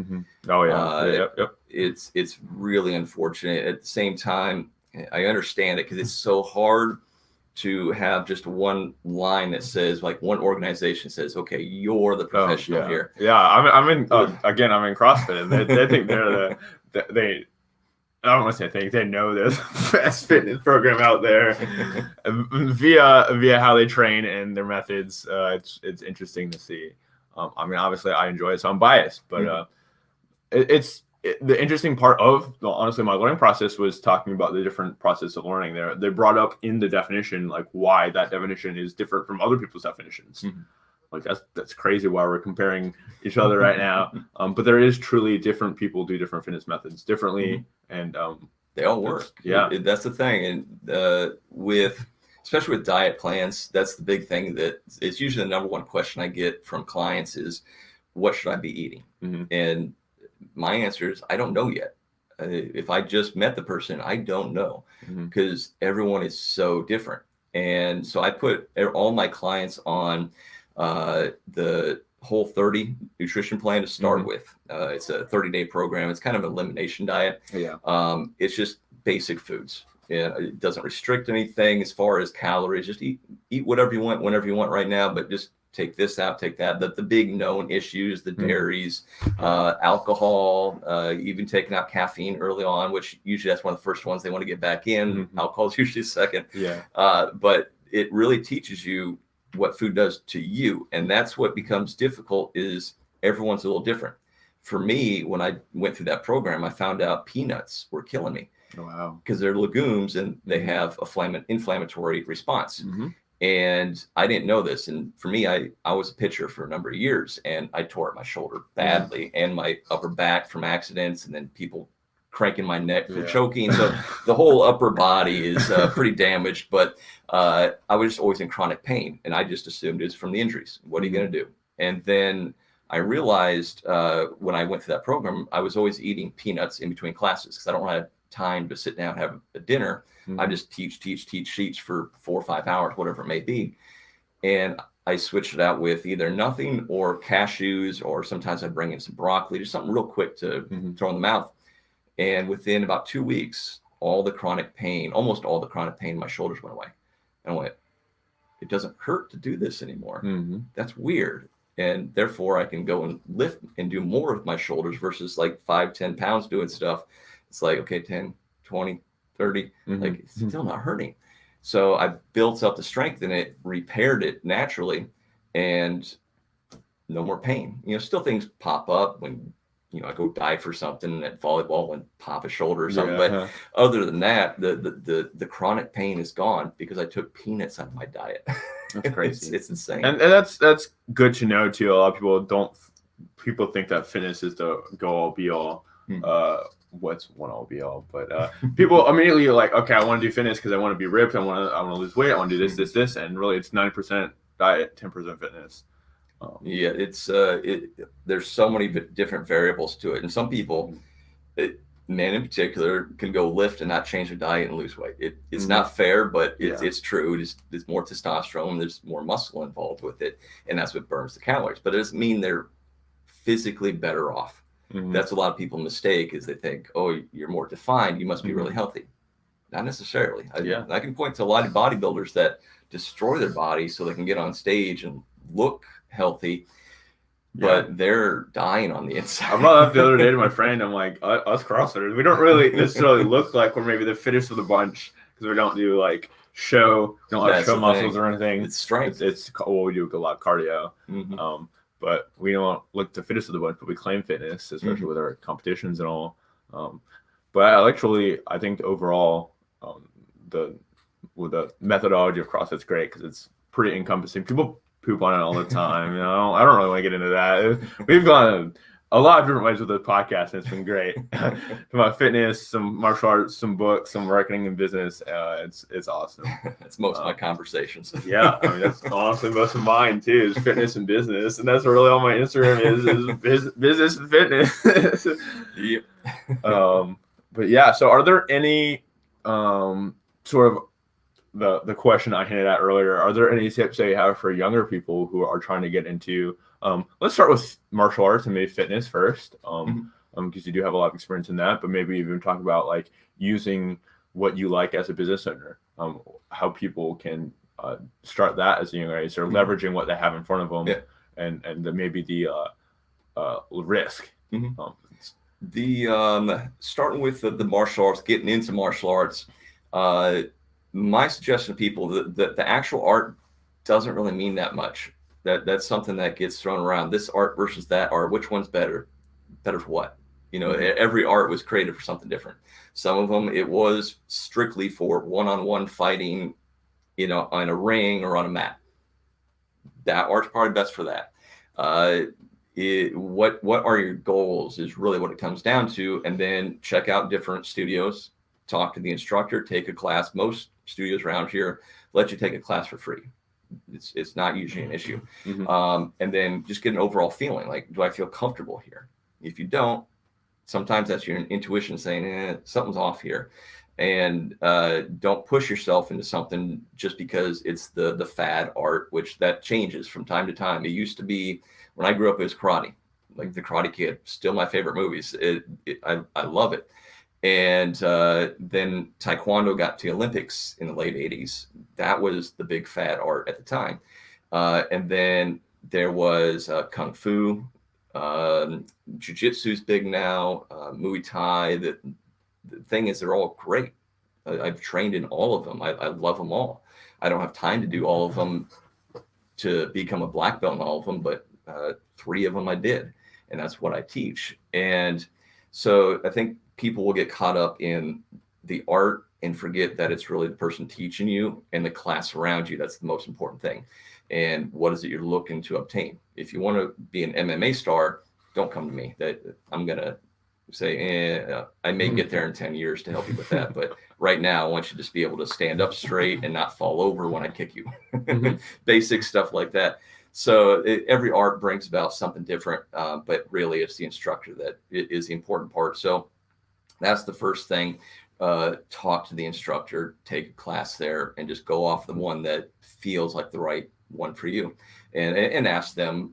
Oh yeah. Yep. It's really unfortunate. At the same time, I understand it, because it's so hard to have just one line that says, like, one organization says, okay, you're the professional here. Yeah, I'm in CrossFit, and they think they're I don't want to say things. They know there's a best fitness program out there via how they train and their methods. It's interesting to see. I mean, obviously, I enjoy it, so I'm biased. But the interesting part of honestly my learning process was talking about the different process of learning. There, they brought up in the definition like why that definition is different from other people's definitions. Mm-hmm. Like that's crazy why we're comparing each other right now. But there is truly different people do different fitness methods differently, and they all work. Yeah, that's the thing. And especially with diet plans, that's the big thing. That it's usually the number one question I get from clients is, "What should I be eating?" Mm-hmm. And my answer is, I don't know yet. If I just met the person, I don't know, because everyone is so different. And so I put all my clients on the Whole 30 nutrition plan to start with. It's a 30-day program. It's kind of an elimination diet. Yeah. It's just basic foods. Yeah, it doesn't restrict anything as far as calories. Just eat whatever you want, whenever you want right now, but just take this out, take that. The big known issues, the dairies, alcohol, even taking out caffeine early on, which usually that's one of the first ones they want to get back in. Alcohol is usually second. Yeah. But it really teaches you what food does to you. And that's what becomes difficult, is everyone's a little different. For me, when I went through that program, I found out peanuts were killing me. Oh, wow. Because they're legumes and they have a inflammatory response. And I didn't know this. And for me, I was a pitcher for a number of years, and I tore up my shoulder badly and my upper back from accidents, and then people cranking my neck for choking. So the whole upper body is pretty damaged, but I was just always in chronic pain, and I just assumed it's from the injuries. What are you going to do? And then I realized when I went through that program, I was always eating peanuts in between classes because I don't have time to sit down and have a dinner. I just teach sheets for 4 or 5 hours, whatever it may be. And I switched it out with either nothing or cashews, or sometimes I'd bring in some broccoli, just something real quick to throw in the mouth. And within about 2 weeks, almost all the chronic pain in my shoulders went away. And I went, it doesn't hurt to do this anymore. That's weird. And therefore I can go and lift and do more with my shoulders versus like 5-10 pounds doing stuff. It's like, okay, 10, 20, 30, like it's still not hurting. So I built up the strength in it, repaired it naturally, and no more pain. Still things pop up when, I go dive for something at volleyball and pop a shoulder or something. But other than that, the chronic pain is gone because I took peanuts out of my diet. That's crazy. It's insane. And that's good to know too. A lot of people think that fitness is the go all be all. What's one all be all, but people immediately are like, okay, I want to do fitness because I want to be ripped, I want to lose weight, I want to do this, and really it's 90% diet, 10% fitness. It's there's so many different variables to it, and some people, men in particular, can go lift and not change their diet and lose weight. It's not fair, but it's true. There's more testosterone, there's more muscle involved with it, and that's what burns the calories. But it doesn't mean they're physically better off. That's a lot of people mistake, is they think, oh, you're more defined, you must be really healthy. Not necessarily. I can point to a lot of bodybuilders that destroy their body so they can get on stage and look healthy, but they're dying on the inside. I brought up the other day to my friend. I'm like, us CrossFitters, we don't really necessarily look like we're maybe the fittest of the bunch because we don't do like show muscles or anything. It's strength. We do a lot of cardio. But we don't look the fittest of the bunch, but we claim fitness, especially with our competitions and all. But I think overall, with the methodology of CrossFit's great because it's pretty encompassing. People poop on it all the time. I don't really want to get into that. We've gone a lot of different ways with this podcast, and it's been great. About fitness, some martial arts, some books, some marketing and business. It's awesome. That's most of my conversations. Yeah, I mean that's honestly most of mine too, is fitness and business, and that's really all my Instagram is business and fitness. Yep. But yeah, so are there any sort of the question I hinted at earlier? Are there any tips that you have for younger people who are trying to get into? Let's start with martial arts and maybe fitness first, because you do have a lot of experience in that. But maybe even talk about like using what you like as a business owner, how people can start that as a young age, or leveraging what they have in front of them, and maybe the risk. The starting with the martial arts, getting into martial arts, my suggestion to people that the actual art doesn't really mean that much. That's something that gets thrown around. This art versus that art, which one's better? Better for what? Every art was created for something different. Some of them it was strictly for one-on-one fighting, on a ring or on a mat. That art's probably best for that. What are your goals is really what it comes down to, and then check out different studios, talk to the instructor, take a class. Most studios around here let you take a class for free. It's not usually an issue. And then just get an overall feeling, like, do I feel comfortable here? If you don't, sometimes that's your intuition saying something's off here. And don't push yourself into something just because it's the fad art, which that changes from time to time. It used to be, when I grew up, it was karate. Like the Karate Kid, still my favorite movies. I love it. And then Taekwondo got to the Olympics in the late 80s. That was the big fad art at the time. And then there was Kung Fu. Jiu-Jitsu's big now. Muay Thai. The thing is, they're all great. I've trained in all of them. I love them all. I don't have time to do all of them to become a black belt in all of them, but 3 of them I did. And that's what I teach. And so I think people will get caught up in the art and forget that it's really the person teaching you and the class around you. That's the most important thing. And what is it you're looking to obtain? If you want to be an MMA star, don't come to me. I'm going to say, I may get there in 10 years to help you with that. But right now, I want you to just be able to stand up straight and not fall over when I kick you. Basic stuff like that. So every art brings about something different, but really it's the instructor that is the important part. So that's the first thing. Talk to the instructor, take a class there, and just go off the one that feels like the right one for you, and ask them.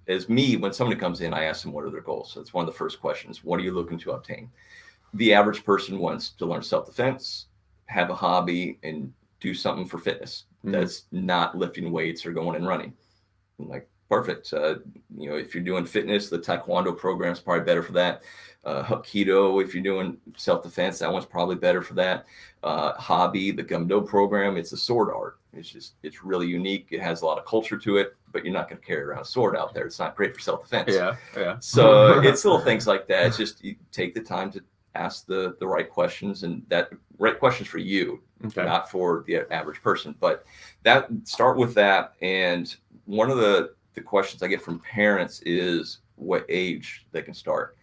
As me, when somebody comes in, I ask them what are their goals. So it's one of the first questions. What are you looking to obtain? The average person wants to learn self-defense, have a hobby, and do something for fitness. That's not lifting weights or going and running. I'm like, perfect. If you're doing fitness, the Taekwondo program is probably better for that. Hapkido, if you're doing self-defense, that one's probably better for that. Hobby, the Gumdo program, it's a sword art. It's really unique. It has a lot of culture to it, but you're not going to carry around a sword out there. It's not great for self-defense. Yeah. So it's little things like that. It's just you take the time to ask the right questions, and that right questions for you, not for the average person. But that start with that. And one of the questions I get from parents is what age they can start.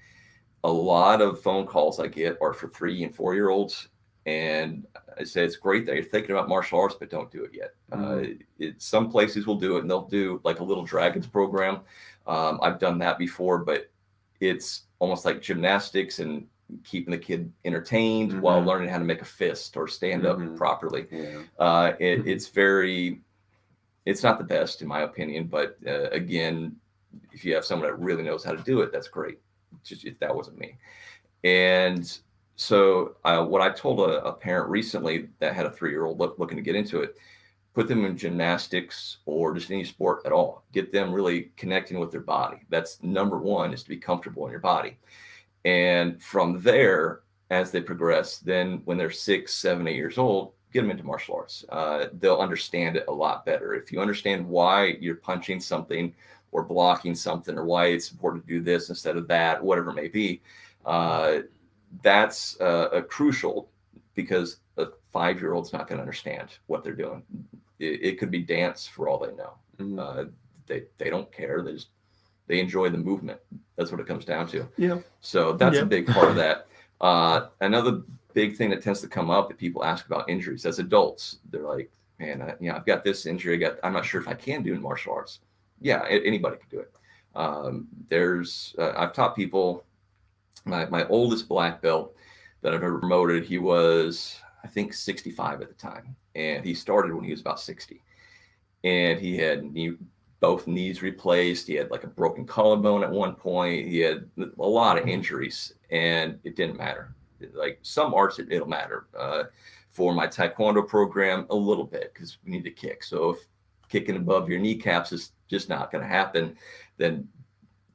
A lot of phone calls I get are for 3 and 4-year-olds. And I say, it's great that you're thinking about martial arts, but don't do it yet. Some places will do it, and they'll do like a Little Dragons program. I've done that before, but it's almost like gymnastics and keeping the kid entertained while learning how to make a fist or stand up properly. It's not the best in my opinion, but again, if you have someone that really knows how to do it, that's great. Just if that wasn't me. And so what I told a parent recently that had a 3-year-old looking to get into it, put them in gymnastics or just any sport at all. Get them really connecting with their body. That's number one, is to be comfortable in your body. And from there, as they progress, then when they're 6, 7, 8 years old, get them into martial arts. They'll understand it a lot better. If you understand why you're punching something or blocking something, or why it's important to do this instead of that, whatever it may be, that's crucial, because a 5-year-old's not going to understand what they're doing. It could be dance for all they know. They don't care. They enjoy the movement. That's what it comes down to. Yeah. So that's a big part of that. Another big thing that tends to come up that people ask about injuries as adults. They're like, man, I've got this injury. I'm not sure if I can do martial arts. Yeah, anybody can do it. I've taught people. My oldest black belt that I've ever promoted, he was, I think, 65 at the time. And he started when he was about 60. And he had both knees replaced. He had like a broken collarbone at one point. He had a lot of injuries, and it didn't matter. Like some arts, it'll matter. For my Taekwondo program, a little bit, because we need to kick. So if kicking above your kneecaps is just not going to happen, then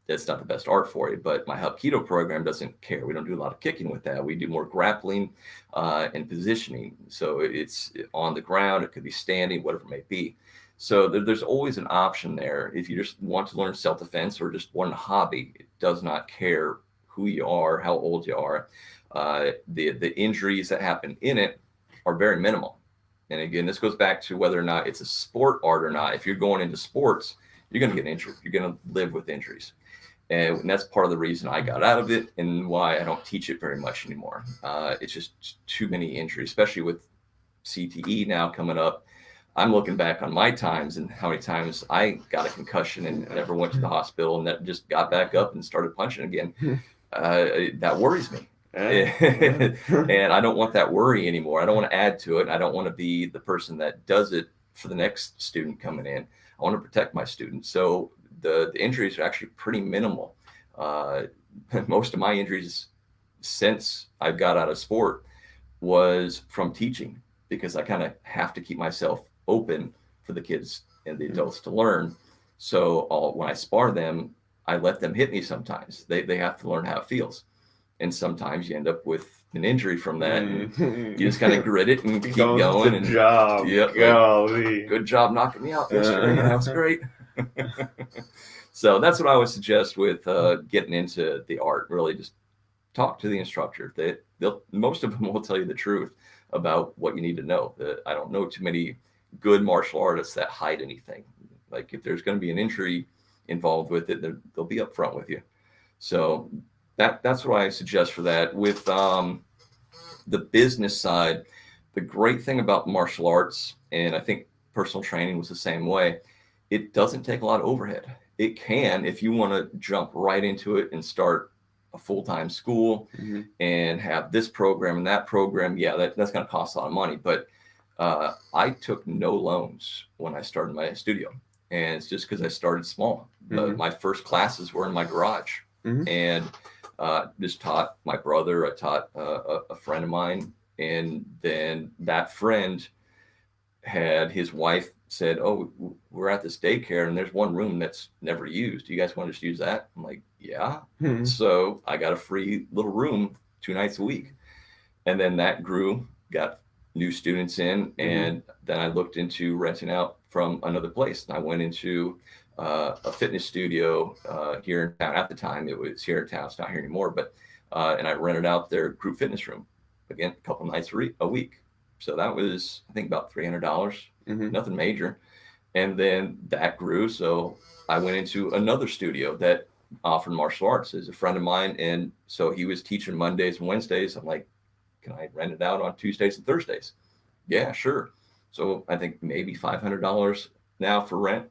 that's not the best art for you. But my Hapkido program doesn't care. We don't do a lot of kicking with that. We do more grappling and positioning. So it's on the ground. It could be standing, whatever it may be. So there's always an option there. If you just want to learn self-defense or just want a hobby, it does not care who you are, how old you are. The injuries that happen in it are very minimal. And again, this goes back to whether or not it's a sport art or not. If you're going into sports, you're going to get injured. You're going to live with injuries. And that's part of the reason I got out of it and why I don't teach it very much anymore. It's just too many injuries, especially with CTE now coming up. I'm looking back on my times and how many times I got a concussion and never went to the hospital and that just got back up and started punching again. That worries me. And I don't want that worry anymore. I don't want to add to it. I don't want to be the person that does it for the next student coming in. I want to protect my students. So the injuries are actually pretty minimal. Most of my injuries since I got out of sport was from teaching, because I kind of have to keep myself open for the kids and the adults to learn. So when I spar them, I let them hit me sometimes. They have to learn how it feels. And sometimes you end up with an injury from that. And you just kind of grit it and keep going. Good job. Yep, Golly. good job knocking me out yesterday. That was great. So that's what I would suggest with getting into the art. Really just talk to the instructor. Most of them will tell you the truth about what you need to know. I don't know too many good martial artists that hide anything. Like if there's going to be an injury involved with it, they'll be upfront with you. So that's what I suggest for that. With the business side, the great thing about martial arts, and I think personal training was the same way, it doesn't take a lot of overhead. It can, if you want to jump right into it and start a full-time school and have this program and that program, that's going to cost a lot of money. But I took no loans when I started my studio. And it's just because I started small. My first classes were in my garage. And just taught my brother. I taught a friend of mine. And then that friend had his wife said, "Oh, we're at this daycare and there's one room that's never used. Do you guys want to just use that?" I'm like, "Yeah." So I got a free little room 2 nights a week. And then that grew, got new students in. And then I looked into renting out from another place. And I went into a fitness studio here in town. At the time, it was here in town. It's not here anymore. But and I rented out their group fitness room, again, a couple nights a week. So that was, I think, about $300. Nothing major. And then that grew. So I went into another studio that offered martial arts. As a friend of mine. And so he was teaching Mondays and Wednesdays. I'm like, "Can I rent it out on Tuesdays and Thursdays?" "Yeah, sure." So I think maybe $500 now for rent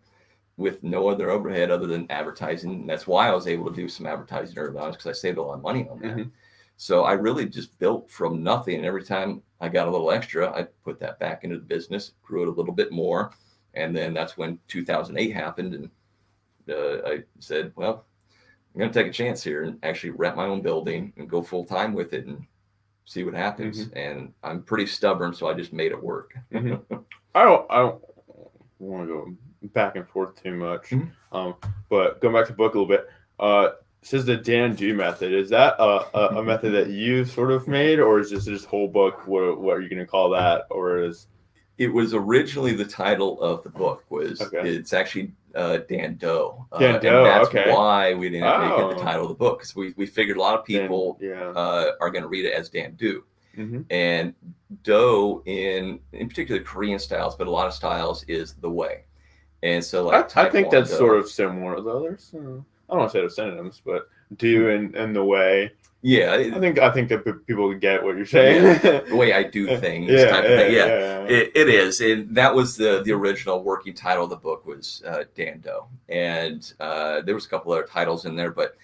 with no other overhead other than advertising. And that's why I was able to do some advertising early on, because I saved a lot of money on that. So I really just built from nothing. And every time I got a little extra, I put that back into the business, grew it a little bit more. And then that's when 2008 happened. And I said, well, I'm going to take a chance here and actually rent my own building and go full time with it and see what happens. And I'm pretty stubborn, so I just made it work. I don't want to go back and forth too much. But going back to the book a little bit, it says the Dan Do method. Is that a method that you sort of made, or is this whole book? What are you going to call that? Or is it was originally the title of the book was it's actually Dan Doe. Dan Doe. And that's why we didn't make it the title of the book, because we figured a lot of people are going to read it as Dan Do. And Do in particular Korean styles, but a lot of styles is the way. And so like I think that's sort of similar to others. I don't want to say they're synonyms, but do and the way. Yeah, I think that people get what you're saying. The way I do things, type of thing. It is, and that was the original working title of the book was Dan Doe, and there was a couple other titles in there, but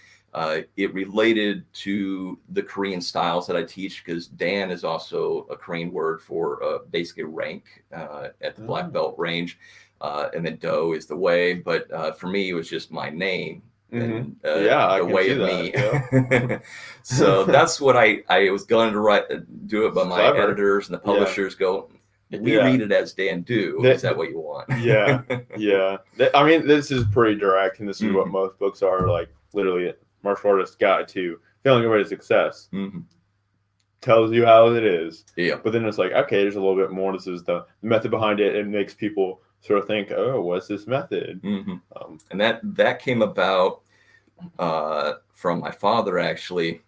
it related to the Korean styles that I teach, because Dan is also a Korean word for basically rank at the black belt range, and then Do is the way. But for me, it was just my name. And the way of me. Yeah. So that's what I was going to do it, but my editors and the publishers go, we read it as Dan Do. Is that what you want? I mean, this is pretty direct, and this is what most books are. Like, literally martial artist guide to failing everybody's success. Mm-hmm. Tells you how it is. Yeah. But then it's like, okay, there's a little bit more. This is the method behind it. It makes people sort of think, oh, what's this method? Mm-hmm. And that came about from my father, actually.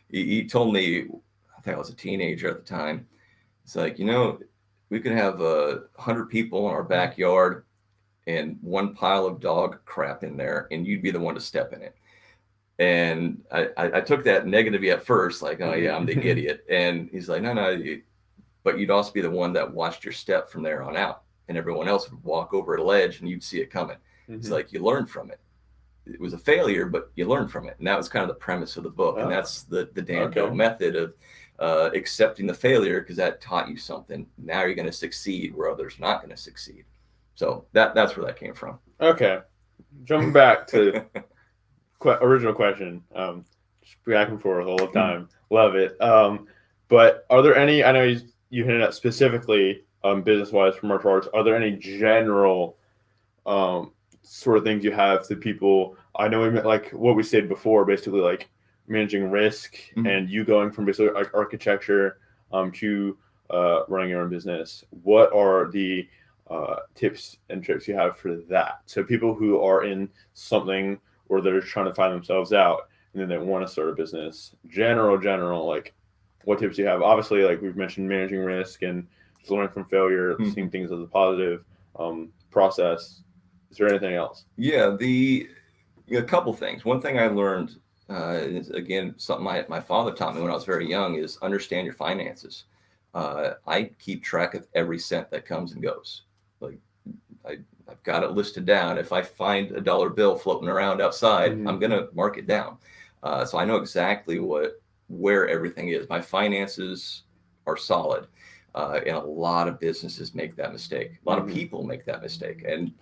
He told me, I think I was a teenager at the time. It's like, we could have 100 people in our backyard and one pile of dog crap in there, and you'd be the one to step in it. And I took that negatively at first, like, oh yeah, I'm the idiot. And he's like, no, but you'd also be the one that watched your step from there on out, and everyone else would walk over a ledge and you'd see it coming. It's like, you learn from it. It was a failure, but you learn from it. And that was kind of the premise of the book. And that's the Dan Doe method of accepting the failure, because that taught you something. Now you're going to succeed where others are not going to succeed. So that's where that came from. Okay. Jumping back to original question, just back and forth all the time. Love it. But are there any, I know you hinted at specifically business-wise for martial arts, are there any general sort of things you have to people? I know we meant like what we said before, basically like managing risk, and you going from basically like architecture to running your own business. What are the tips and tricks you have for that? So people who are in something or they're trying to find themselves out and then they want to start a business, general, like what tips do you have? Obviously, like we've mentioned, managing risk and just learning from failure, seeing things as a positive process. Is there anything else? Yeah, a couple things. One thing I learned is, again, something my father taught me when I was very young, is understand your finances. I keep track of every cent that comes and goes. Like I've got it listed down. If I find a dollar bill floating around outside, I'm going to mark it down. So I know exactly where everything is. My finances are solid. And a lot of businesses make that mistake. A lot of people make that mistake. And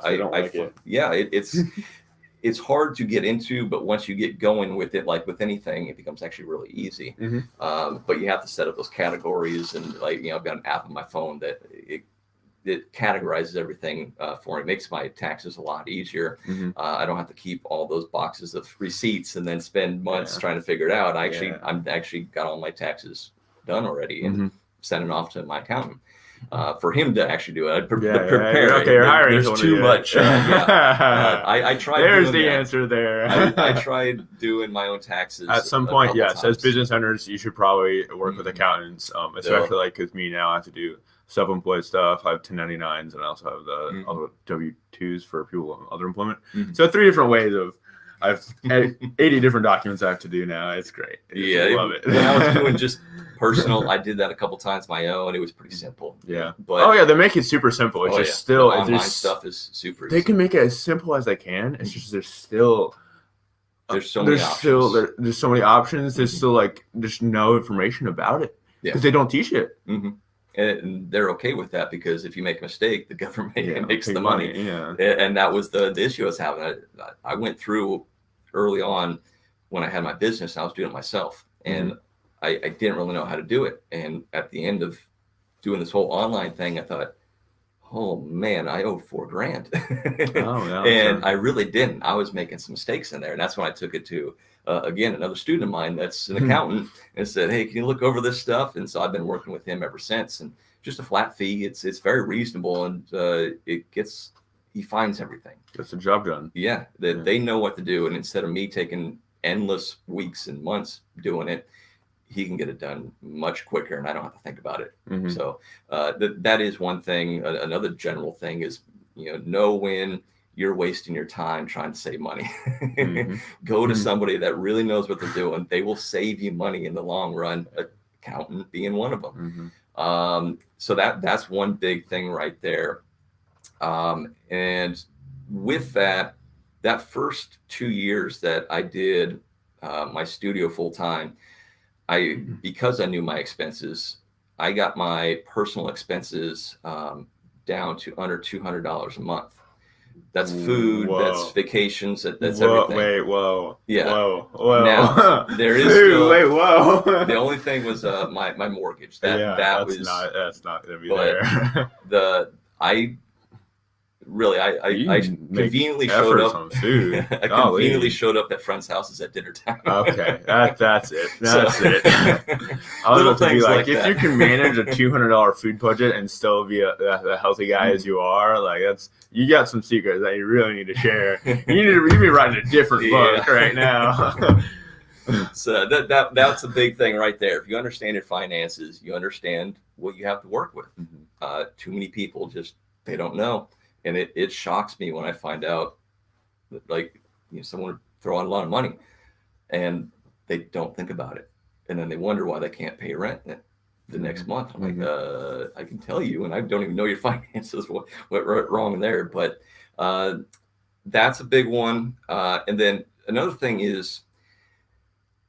it's hard to get into, but once you get going with it, like with anything, it becomes actually really easy. But you have to set up those categories, and I've got an app on my phone that it categorizes everything for me. It makes my taxes a lot easier. I don't have to keep all those boxes of receipts and then spend months trying to figure it out. I'm actually got all my taxes done already and sending off to my accountant. For him to actually do it, I'd prepare. Okay, you're hiring. There's too much. I tried. There's the answer there. I tried doing my own taxes. At some point, yes. As business owners, you should probably work with accountants, especially like with me now. I have to do self-employed stuff. I have 1099s, and I also have the other W-2s for people in other employment. So 3 different ways of. I have 80 different documents I have to do now. It's great. I love it. When I was doing just personal, I did that a couple times my own. It was pretty simple. But they make it super simple. It's just still the online stuff is super. They can make it as simple as they can. It's just there's so many options. There's so many options. There's still there's no information about it because they don't teach it. And they're okay with that, because if you make a mistake, the government makes the money. And that was the issue I was having. I went through early on when I had my business, and I was doing it myself, and I didn't really know how to do it. And at the end of doing this whole online thing, I thought, oh man, I owe $4,000. And I really didn't. I was making some mistakes in there. And that's when I took it to, again, another student of mine that's an accountant, and said, hey, can you look over this stuff? And so I've been working with him ever since. And just a flat fee. It's very reasonable, and he finds everything. Gets the job done. They know what to do. And instead of me taking endless weeks and months doing it, he can get it done much quicker, and I don't have to think about it. So that is one thing. Another general thing is, know when you're wasting your time trying to save money. Go to somebody that really knows what they're doing. They will save you money in the long run, accountant being one of them. So that's one big thing right there. And with that first 2 years that I did my studio full time, because I knew my expenses, I got my personal expenses down to under $200 a month. That's food, that's vacations, that's everything. Whoa. Now there is still, the only thing was my mortgage. That's not gonna be there. really, I conveniently showed up on food. I conveniently showed up at friends' houses at dinner time. Okay, that's it. That's So- it. I was Little about to be things like, like if that. you can manage a $200 food budget and still be a healthy guy as you are, like you got some secrets that you really need to share. You'd be writing a different book right now. So that's a big thing right there. If you understand your finances, you understand what you have to work with. Too many people they don't know, and it shocks me when I find out that, like, someone would throw out a lot of money and they don't think about it, and then they wonder why they can't pay rent the next month. I'm like, I can tell you, and I don't even know your finances. What wrong there? But that's a big one. And then another thing is,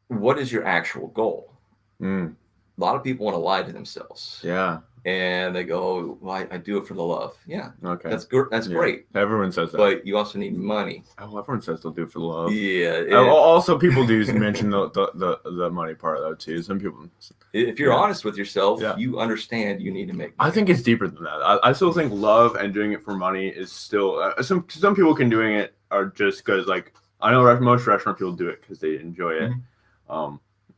what is your actual goal? A lot of people want to lie to themselves. Yeah. And they go, well, I do it for the love. Yeah. Okay. That's good. That's great. Everyone says that. But you also need money. Oh, everyone says they'll do it for the love. Yeah. Also, people do mention the money part though too. Some people. If you're honest with yourself, you understand you need to make money. I think it's deeper than that. I still think love and doing it for money is still some people can doing it are just because, like, I know most restaurant people do it because they enjoy it.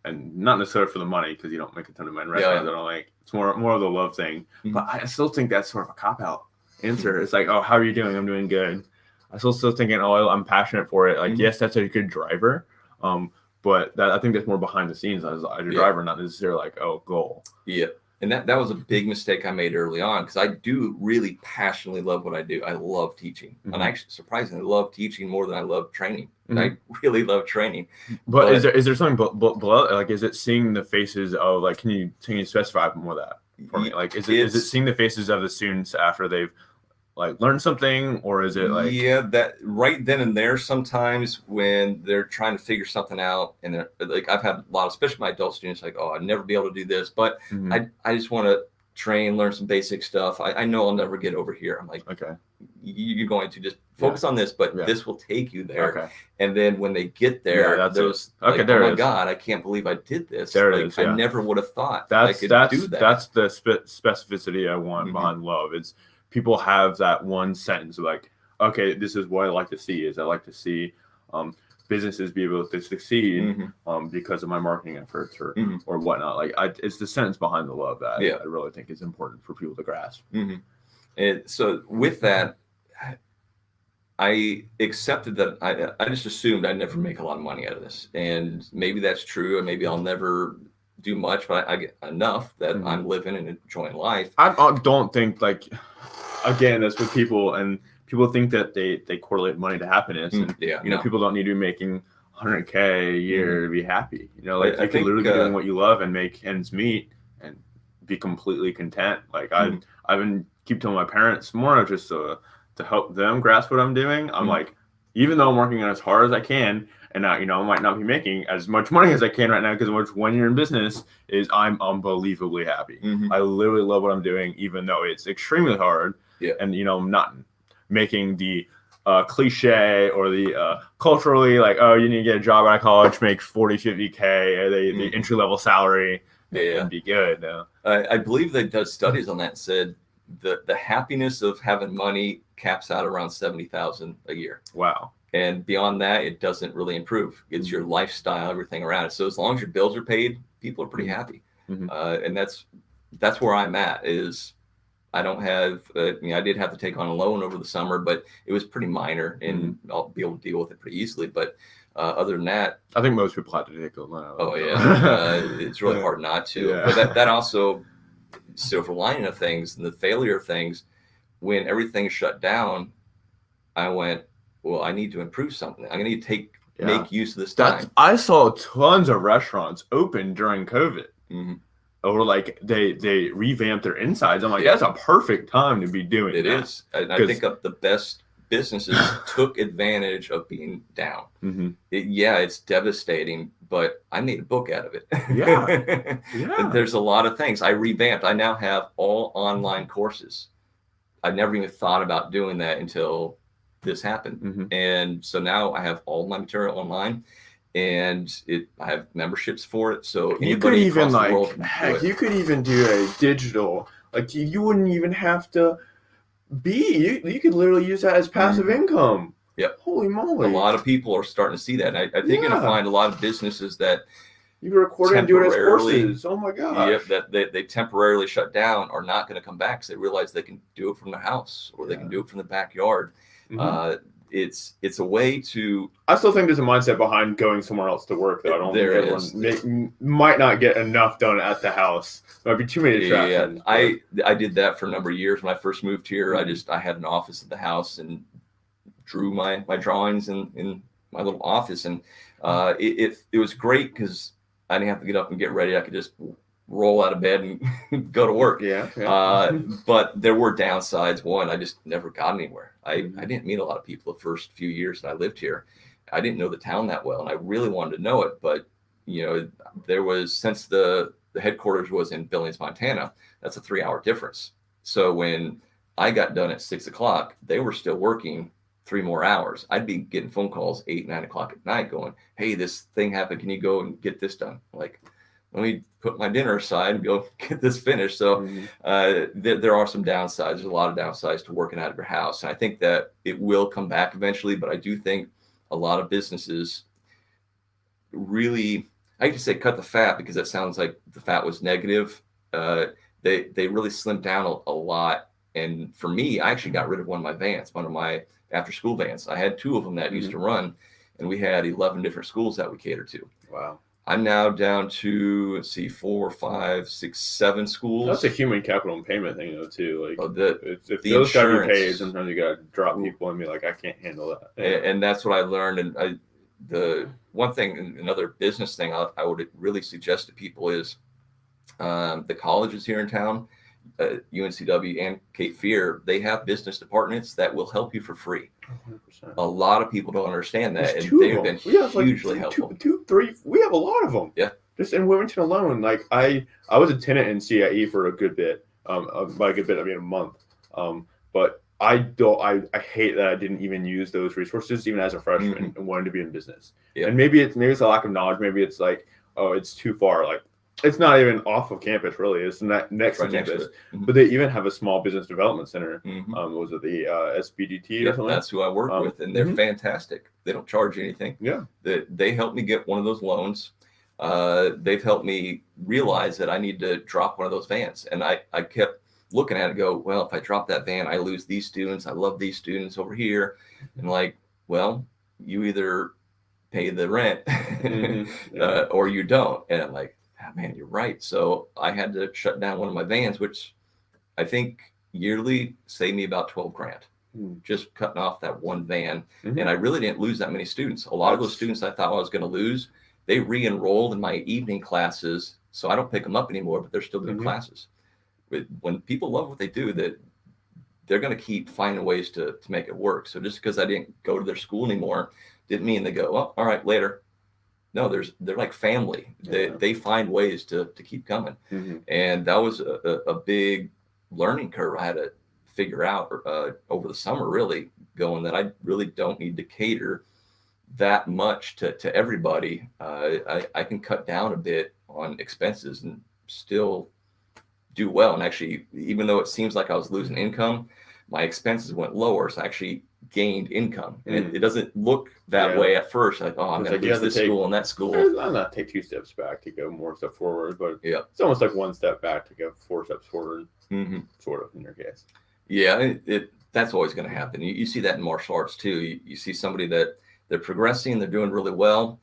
And not necessarily for the money, because you don't make a ton of money in restaurants. I don't like. It's more of the love thing. But I still think that's sort of a cop-out answer. It's like, oh, how are you doing? I'm doing good. I still thinking, oh, I'm passionate for it. Like, yes, that's a good driver. But I think that's more behind the scenes as a driver, not necessarily like, oh, goal. Yeah. And that was a big mistake I made early on, because I do really passionately love what I do. I love teaching. And I actually surprisingly love teaching more than I love training. I really love training. But is there something below, like, is it seeing the faces of, like, can you specify more of that for me? Like, is it seeing the faces of the students after they've, like, learned something, or is it like... Yeah, that right then and there, sometimes when they're trying to figure something out, and they're like, I've had a lot of, especially my adult students, like, oh, I'd never be able to do this, but I just want to train, learn some basic stuff. I know I'll never get over here. I'm like, okay, you're going to just focus on this, but this will take you there. Okay. And then when they get there, there's like, oh my God, I can't believe I did this. There it is. I never would have thought I could do that. That's the specificity I want behind love. It's people have that one sentence of, like, okay, this is what I like to see. I like to see businesses be able to succeed because of my marketing efforts or whatnot. Like, it's the sentence behind the love that I really think is important for people to grasp. And so with that, I accepted that I just assumed I'd never make a lot of money out of this. And maybe that's true, and maybe I'll never do much, but I get enough that I'm living and enjoying life. I don't think, like, again, that's what people think that they correlate money to happiness. And, people don't need to be making $100K a year to be happy. Like, you can literally be doing what you love and make ends meet and be completely content. Like, I've been keep telling my parents more just to help them grasp what I'm doing. I'm like, even though I'm working as hard as I can, and I might not be making as much money as I can right now, because when you're in business, I'm unbelievably happy. I literally love what I'm doing, even though it's extremely hard. Yeah. And I'm not making the cliche or the culturally, like, oh, you need to get a job out of college, make 40, 50K, or the entry level salary, and be good. I believe they did studies on that and said the happiness of having money caps out around 70,000 a year. Wow. And beyond that, it doesn't really improve. It's your lifestyle, everything around it. So as long as your bills are paid, people are pretty happy. And that's where I'm at. Is I don't have, I did have to take on a loan over the summer, but it was pretty minor, and I'll be able to deal with it pretty easily. But other than that, I think most people have to take a loan. Oh yeah, it's really hard not to. Yeah. But that also, silver lining of things and the failure of things, when everything shut down, I went, well, I need to improve something. I need to make use of this time. I saw tons of restaurants open during COVID. Or like they revamped their insides. I'm like, that's a perfect time to be doing it. It is. And I think of the best businesses took advantage of being down. It's devastating, but I made a book out of it. Yeah. There's a lot of things I revamped. I now have all online courses. I never even thought about doing that until this happened. And so now I have all my material online. And I have memberships for it, so you could even you could even do a digital. Like, you wouldn't even have to B, you could literally use that as passive income. Yep. Holy moly. A lot of people are starting to see that. And I think you're going to find a lot of businesses that you can record it and do it as courses. Oh my gosh. Yep, that they temporarily shut down are not going to come back because they realize they can do it from their house or they can do it from the backyard. It's a way to. I still think there's a mindset behind going somewhere else to work that I don't think everyone might not get enough done at the house. There might be too many distractions. Yeah, I did that for a number of years when I first moved here. I had an office at the house and drew my drawings in my little office, and it was great because I didn't have to get up and get ready. I could just roll out of bed and go to work. But there were downsides. One, I just never got anywhere. I didn't meet a lot of people the first few years that I lived here. I didn't know the town that well, and I really wanted to know it. But there was, since the headquarters was in Billings, Montana, that's a 3-hour difference. So when I got done at 6 o'clock, they were still working 3 more hours. I'd be getting phone calls 8, 9 o'clock at night going, "Hey, this thing happened. Can you go and get this done?" Like, let me put my dinner aside and go get this finished. So there are some downsides. There's a lot of downsides to working out of your house. And I think that it will come back eventually, but I do think a lot of businesses really, I hate to say cut the fat because that sounds like the fat was negative. They really slimmed down a lot. And for me, I actually got rid of one of my vans, one of my after school vans. I had 2 of them that used to run, and we had 11 different schools that we catered to. Wow. I'm now down to 4, 5, 6, 7 schools. That's a human capital and payment thing though too. Like if the those gotta be insurance, paid, sometimes you gotta drop people and be like, I can't handle that. And that's what I learned. And the one thing, another business thing I would really suggest to people is the colleges here in town, UNCW and Cape Fear, they have business departments that will help you for free. 100%. A lot of people don't understand that, There's and they've been hugely helpful. 2, 3. We have a lot of them. Yeah. Just in Wilmington alone, like I was a tenant in CIE for a good bit. By a good bit, I mean a month. But I hate that I didn't even use those resources even as a freshman and wanted to be in business. Yeah. And maybe it's a lack of knowledge. Maybe it's like, oh, it's too far. Like, it's not even off of campus, really. It's next to campus. But they even have a small business development center. Was it the SBDT or something? That's who I work with, and they're fantastic. They don't charge anything. Yeah. They helped me get one of those loans. They've helped me realize that I need to drop one of those vans. And I kept looking at it and go, well, if I drop that van, I lose these students. I love these students over here. And like, well, you either pay the rent or you don't. And I'm like, oh, man, you're right. So I had to shut down one of my vans, which I think yearly saved me about $12,000, just cutting off that one van. And I really didn't lose that many students. A lot of those students I thought I was going to lose, they re-enrolled in my evening classes. So I don't pick them up anymore, but they're still doing classes. When people love what they do, that they're going to keep finding ways to make it work. So just because I didn't go to their school anymore didn't mean they go, well, all right, later. No, they're like family. They find ways to keep coming. And that was a big learning curve I had to figure out over the summer, really, going that I really don't need to cater that much to everybody. I can cut down a bit on expenses and still do well. And actually, even though it seems like I was losing income, my expenses went lower. So I actually gained income. And it doesn't look that way at first. Like, oh, I'm going to lose this school and that school. I'm not take 2 steps back to go more step forward, but it's almost like 1 step back to go 4 steps forward, sort of in your case. Yeah, that's always going to happen. You see that in martial arts too. You see somebody that they're progressing, they're doing really well,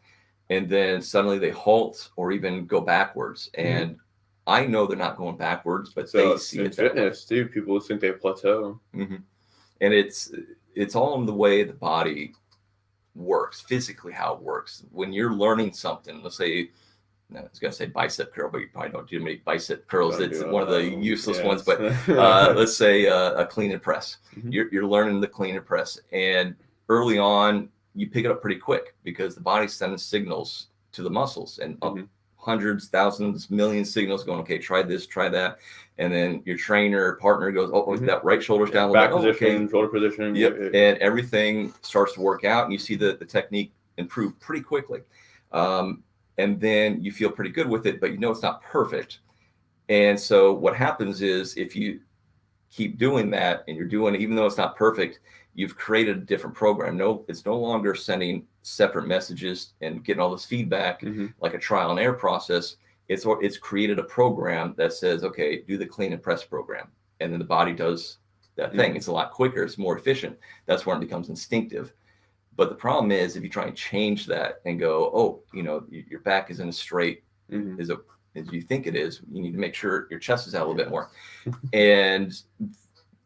and then suddenly they halt or even go backwards. And I know they're not going backwards, but they see it. Fitness too. People think they plateau. And it's all in the way the body works, physically how it works. When you're learning something, let's say, I was going to say bicep curl, but you probably don't do many bicep curls. It's one of the useless ones. But let's say a clean and press. You're learning the clean and press, and early on you pick it up pretty quick because the body's sending signals to the muscles, and hundreds, thousands, million signals going, okay, try this, try that. And then your trainer partner goes, oh, that right shoulder's down a little bit. Back position, shoulder position. Yep. And everything starts to work out, and you see the technique improve pretty quickly. And then you feel pretty good with it, but you know it's not perfect. And so what happens is if you keep doing that, and you're doing, even though it's not perfect, you've created a different program. No, it's no longer sending separate messages and getting all this feedback like a trial and error process. It's created a program that says, okay, do the clean and press program, and then the body does that thing. It's a lot quicker. It's more efficient. That's when it becomes instinctive. But the problem is, if you try and change that and go, oh, your back isn't as straight as you think it is, you need to make sure your chest is out a little bit more. And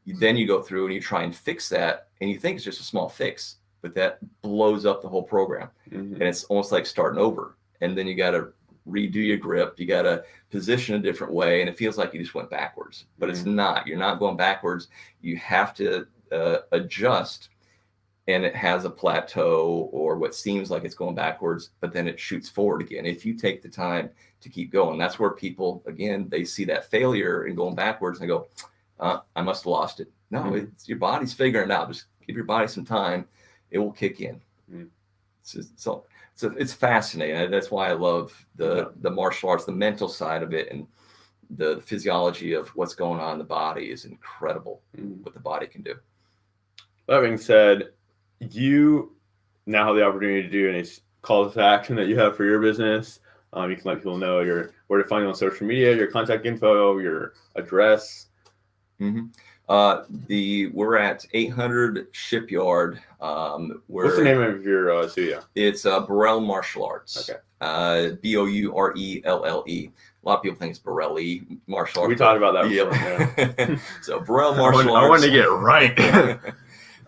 then you go through and you try and fix that, and you think it's just a small fix, but that blows up the whole program. And it's almost like starting over. And then you got to redo your grip. You got to position a different way, and it feels like you just went backwards, but it's not. You're not going backwards. You have to adjust, and it has a plateau or what seems like it's going backwards, but then it shoots forward again. If you take the time to keep going, that's where people, again, they see that failure and going backwards and they go, I must have lost it. No, it's your body's figuring it out. Just give your body some time. It will kick in. So it's fascinating. That's why I love the martial arts, the mental side of it, and the physiology of what's going on in the body is incredible. What the body can do. That being said, you now have the opportunity to do any calls to action that you have for your business. You can let people know where to find you on social media, your contact info, your address. We're at 800 Shipyard. What's the name of your studio? It's Bourelle Martial Arts. Okay. Bourelle. A lot of people think it's Bourelle Martial Arts. We talked about that before. Yeah. So Bourelle Martial Arts. I wanted to get it right.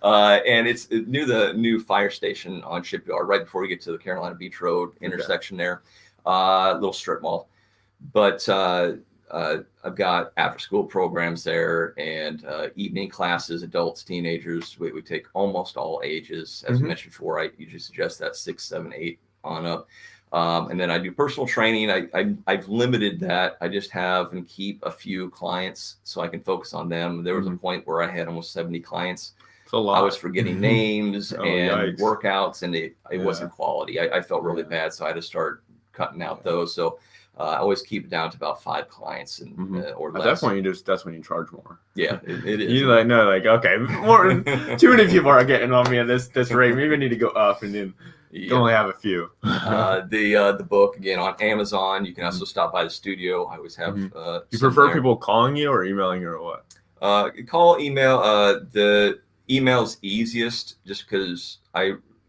And it's near the new fire station on Shipyard, right before you get to the Carolina Beach Road intersection there. Little strip mall. But I've got after-school programs there and evening classes, adults, teenagers. We take almost all ages. As I mentioned before, I usually suggest that 6, 7, 8 on up. And then I do personal training. I've limited that. I just have and keep a few clients so I can focus on them. There was a point where I had almost 70 clients. It's a lot. I was forgetting names and yikes. Workouts, and it wasn't quality. I felt really bad, so I had to start cutting out those. So I always keep it down to about 5 clients and or less. At that point, that's when you charge more. Yeah, it is. You okay, too many people are getting on me at this rate. Maybe I need to go up and then only have a few. The book again on Amazon. You can also stop by the studio. I always have. You prefer people calling you or emailing you or what? Call, email. The email's easiest, just because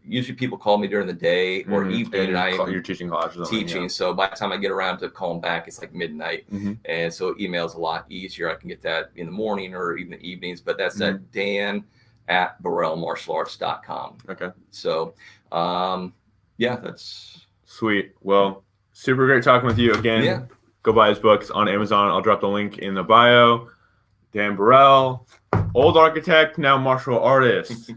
usually people call me during the day or evening, and you're teaching classes. So by the time I get around to calling back, it's like midnight, and so email's a lot easier. I can get that in the morning or even the evenings. But that's at dan@BourelleMartialArts.com. Okay. So, that's sweet. Well, super great talking with you again. Yeah. Go buy his books on Amazon. I'll drop the link in the bio. Dan Bourelle, old architect, now martial artist.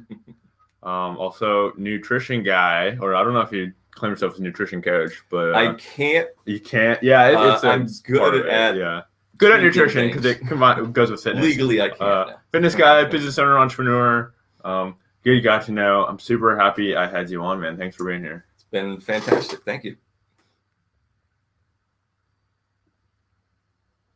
Also nutrition guy, or I don't know if you claim yourself as a nutrition coach, but I can't. You can't. Yeah, I'm good at good at nutrition because it goes with fitness. Legally, I can't. Fitness guy, business owner, entrepreneur. Good, you got to know. I'm super happy I had you on, man. Thanks for being here. It's been fantastic. Thank you.